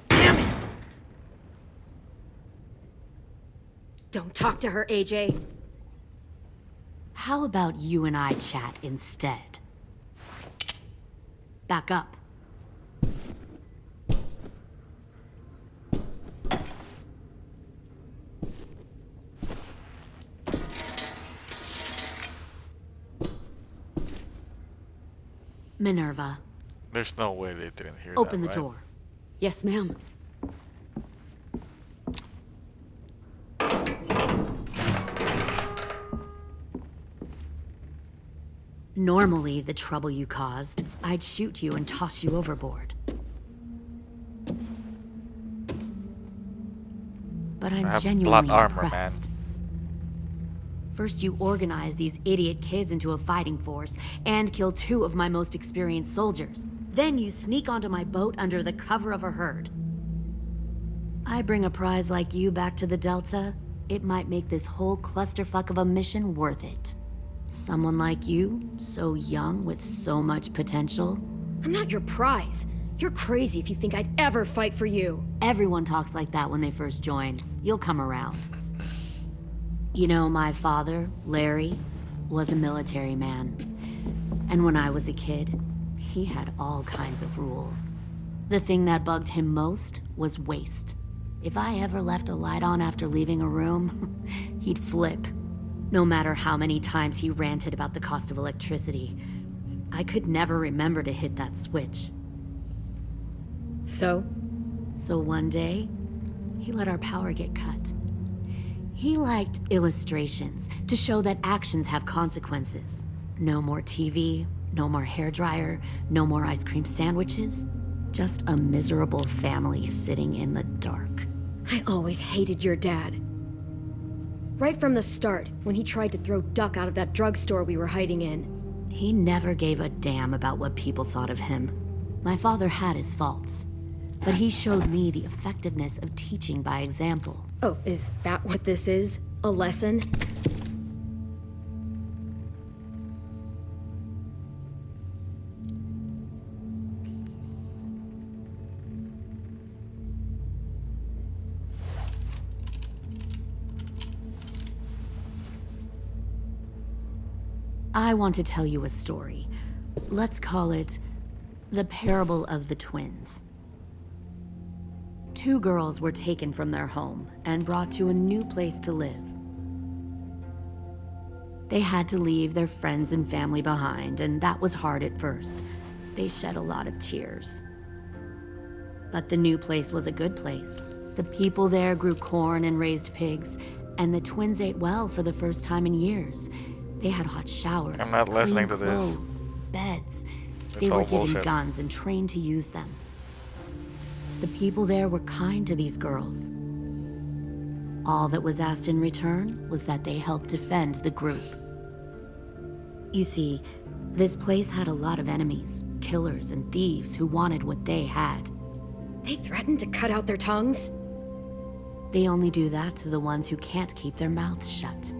Damn it! Don't talk to her, AJ. How about you and I chat instead? Back up. Minerva, There's no way they didn't hear open that, the right? door. Yes, ma'am. Normally, the trouble you caused, I'd shoot you and toss you overboard. But I I'm have genuinely plot armor, impressed. First, you organize these idiot kids into a fighting force and kill 2 of my most experienced soldiers. Then you sneak onto my boat under the cover of a herd. I bring a prize like you back to the Delta, it might make this whole clusterfuck of a mission worth it. Someone like you, so young with so much potential. I'm not your prize. You're crazy if you think I'd ever fight for you. Everyone talks like that when they first join. You'll come around. You know, my father, Larry, was a military man. And when I was a kid, he had all kinds of rules. The thing that bugged him most was waste. If I ever left a light on after leaving a room, he'd flip. No matter how many times he ranted about the cost of electricity, I could never remember to hit that switch. So one day, he let our power get cut. He liked illustrations to show that actions have consequences. No more TV, no more hairdryer, no more ice cream sandwiches. Just a miserable family sitting in the dark. I always hated your dad. Right from the start, when he tried to throw Duck out of that drugstore we were hiding in. He never gave a damn about what people thought of him. My father had his faults, but he showed me the effectiveness of teaching by example. Oh, is that what this is? A lesson? I want to tell you a story. Let's call it the Parable of the Twins. 2 girls were taken from their home and brought to a new place to live. They had to leave their friends and family behind, and that was hard at first. They shed a lot of tears. But the new place was a good place. The people there grew corn and raised pigs, and the twins ate well for the first time in years. They had hot showers, I'm not listening to clean this. clothes, beds. They It's were all given bullshit. guns and trained to use them. The people there were kind to these girls. All that was asked in return was that they help defend the group. You see, this place had a lot of enemies, killers and thieves who wanted what they had. They threatened to cut out their tongues? They only do that to the ones who can't keep their mouths shut.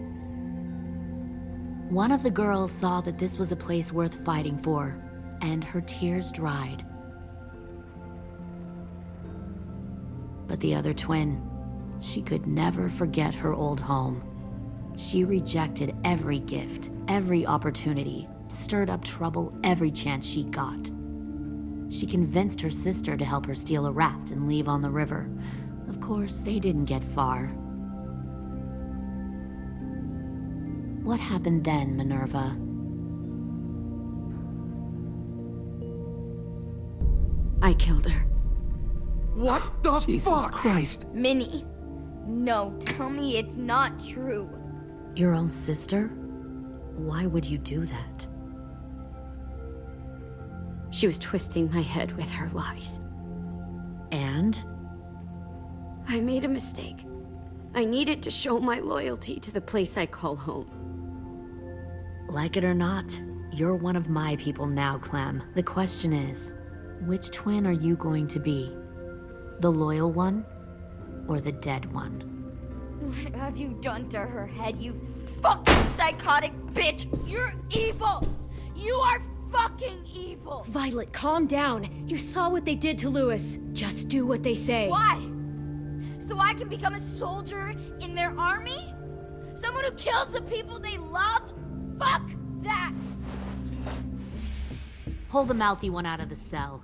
One of the girls saw that this was a place worth fighting for, and her tears dried. But the other twin, she could never forget her old home. She rejected every gift, every opportunity, stirred up trouble every chance she got. She convinced her sister to help her steal a raft and leave on the river. Of course, they didn't get far. What happened then, Minerva? I killed her. What the Jesus fuck? Christ. Minnie, no, tell me it's not true. Your own sister? Why would you do that? She was twisting my head with her lies. And? I made a mistake. I needed to show my loyalty to the place I call home. Like it or not, you're one of my people now, Clem. The question is, which twin are you going to be? The loyal one, or the dead one? What have you done to her head, you fucking psychotic bitch? You're evil! You are fucking evil! Violet, calm down. You saw what they did to Lewis. Just do what they say. Why? So I can become a soldier in their army? Someone who kills the people they love? Fuck that! Pull the mouthy one out of the cell.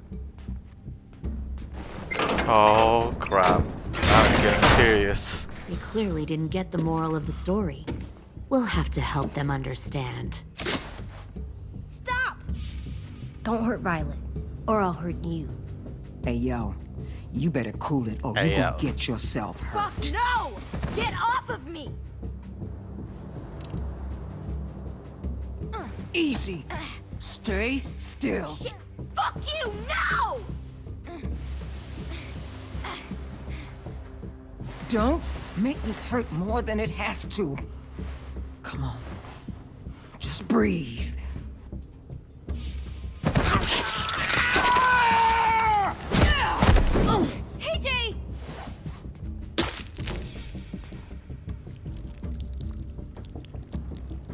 Oh crap. Now it's getting serious. They clearly didn't get the moral of the story. We'll have to help them understand. Stop! Don't hurt Violet, or I'll hurt you. Hey, yo. You better cool it or Hey, you're yo. gonna get yourself hurt. Fuck no! Get off of me! Easy. Stay still. Shit! Fuck you! No! Don't make this hurt more than it has to. Come on. Just breathe. Oh, hey, Jay!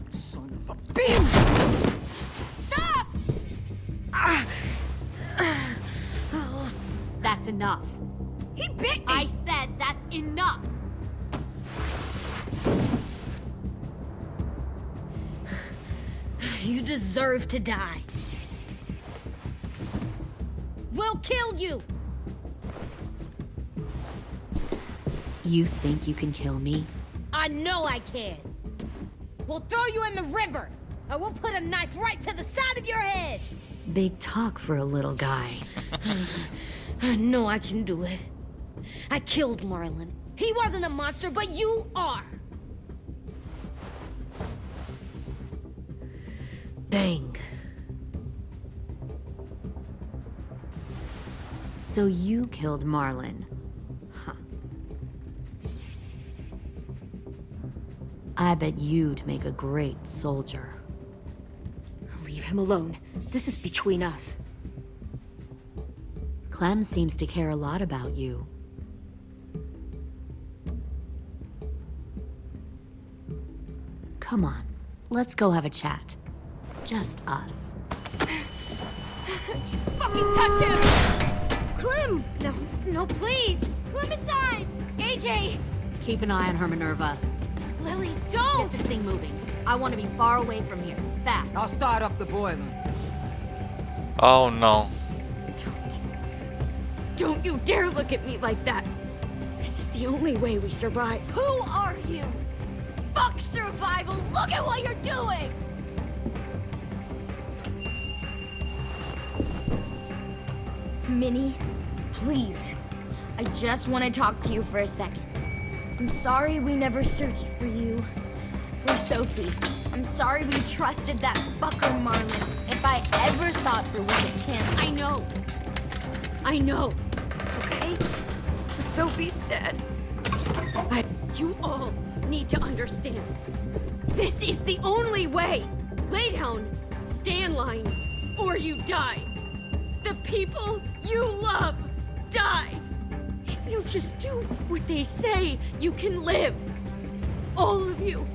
Son of a bitch! Stop! That's enough. He bit me! I said that's enough! You deserve to die. We'll kill you! You think you can kill me? I know I can. We'll throw you in the river, and we'll put a knife right to the side of your head. Big talk for a little guy. I know I can do it. I killed Marlon. He wasn't a monster, but you are. Dang. So you killed Marlon. Huh. I bet you'd make a great soldier. Leave him alone. This is between us. Clem seems to care a lot about you. Come on, let's go have a chat. Just us. Fucking touch him! Clem! No, please! Clementine! AJ! Keep an eye on her, Minerva. Lily, Get don't! this thing moving. I want to be far away from here. Fast. I'll start up the boiler. Oh no. Don't you dare look at me like that! This is the only way we survive. Who are you? Fuck survival! Look at what you're doing! Minnie, please. I just want to talk to you for a second. I'm sorry we never searched for you. For Sophie. I'm sorry we trusted that fucker Marlon. If I ever thought there was a chance... I know. Okay? But Sophie's dead. You all need to understand. This is the only way. Lay down, stay in line, or you die. The people you love die. If you just do what they say, you can live. All of you.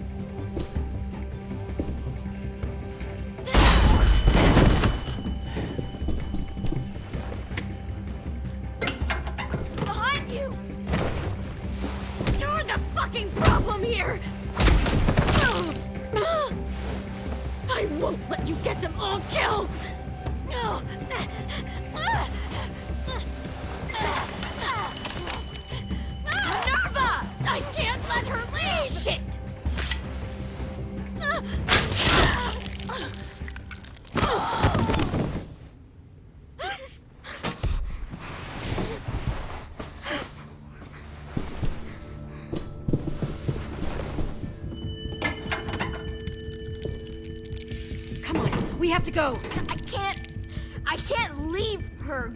Behind you! You're the fucking problem here! I won't let you get them all killed! Nerva! I can't let her leave! Shit! We have to go. I can't leave her.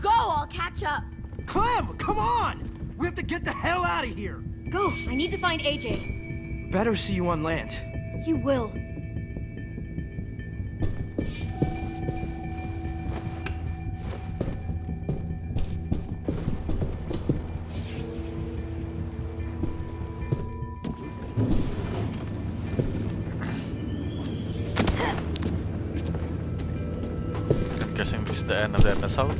Go, I'll catch up. Clem, come on! We have to get the hell out of here. Go, I need to find AJ. Better see you on land. You will. Guessing this is the end of the episode.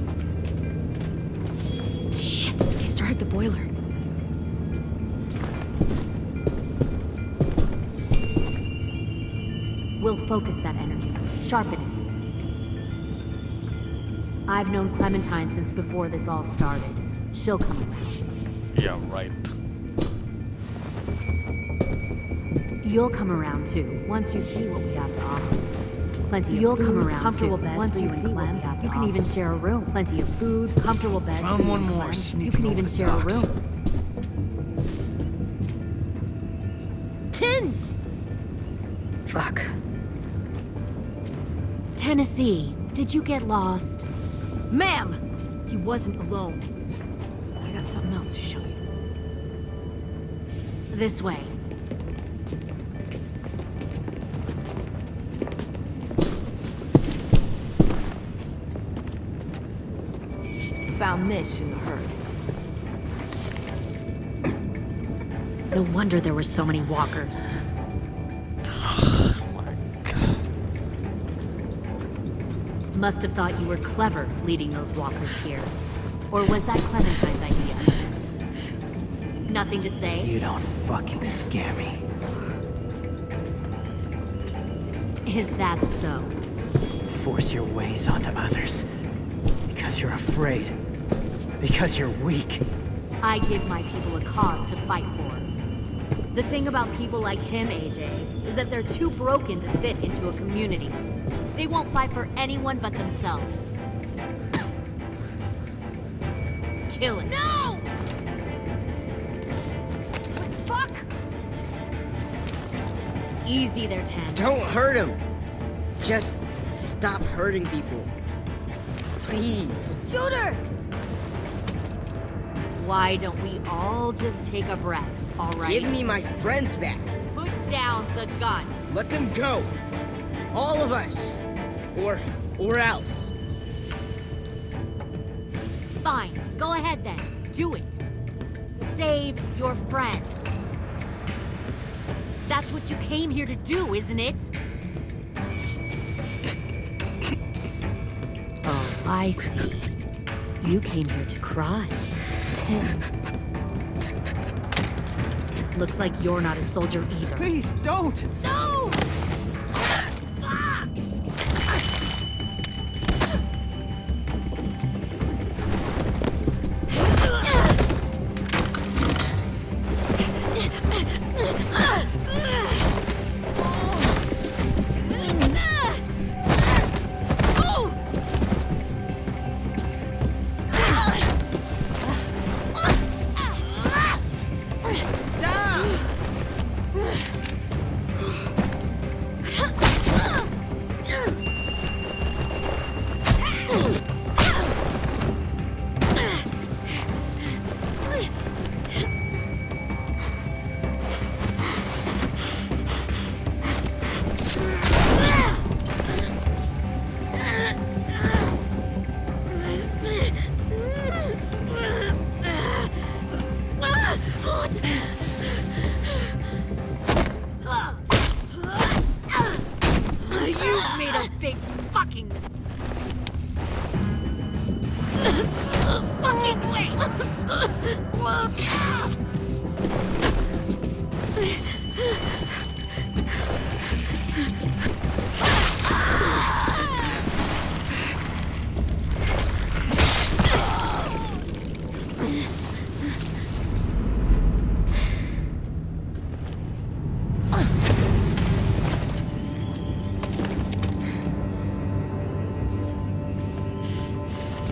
Shit, they started the boiler. We'll focus that energy, sharpen it. I've known Clementine since before this all started. She'll come around. Yeah, right. You'll come around too, once you see what we have to offer. Plenty of food, comfortable beds once you see what we have to offer. You can even share a room. Plenty of food, comfortable beds. Found one more sneaking. You can even share a room. 10! Fuck. Tennessee, did you get lost? Ma'am! He wasn't alone. I got something else to show you. This way. Found this in the herd. No wonder there were so many walkers. Oh my god. Must have thought you were clever leading those walkers here. Or was that Clementine's idea? Nothing to say? You don't fucking scare me. Is that so? Force your ways onto others. Because you're afraid. Because you're weak. I give my people a cause to fight for. The thing about people like him, AJ, is that they're too broken to fit into a community. They won't fight for anyone but themselves. Kill it. No! What the fuck? Easy there, Ten. Don't hurt him. Just stop hurting people. Please. Shoot her! Why don't we all just take a breath, all right? Give me my friends back. Put down the gun. Let them go. All of us. Or else. Fine. Go ahead then. Do it. Save your friends. That's what you came here to do, isn't it? Oh, I see. You came here to cry. Tim. Looks like you're not a soldier either. Please, don't! No! big fucking fucking wait!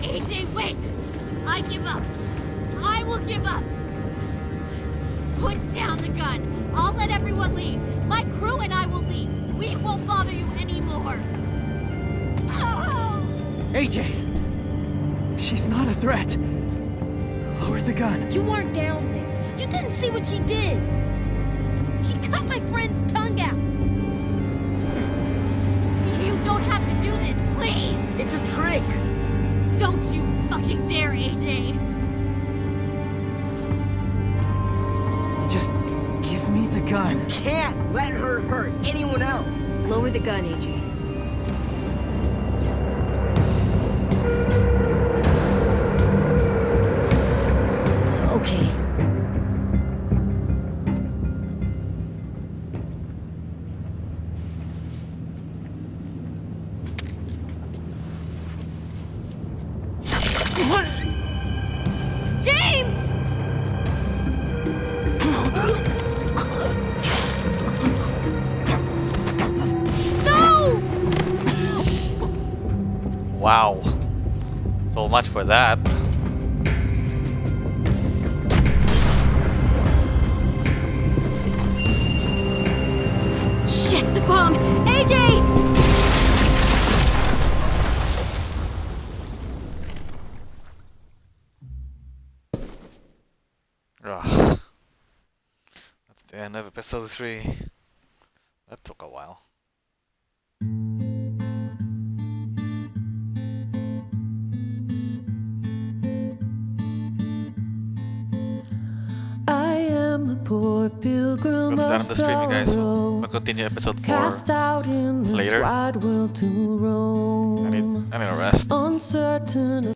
AJ, wait! I give up. I will give up. Put down the gun. I'll let everyone leave. My crew and I will leave. We won't bother you anymore. Oh! AJ! She's not a threat. Lower the gun. You weren't down there. You didn't see what she did. She cut my friend's tongue out. You don't have to do this, please. It's a trick. Don't you fucking dare, AJ. Just give me the gun. Can't let her hurt anyone else. Lower the gun, AJ. Okay. James! No! Wow. So much for that. Shit, the bomb! AJ! Ugh. That's the end of episode 3. That took a while. I am a poor pilgrim That's the end of of the stream, you guys. sorrow, We'll continue episode 4 cast out in this later. wide world to roam. I need a rest. Uncertain.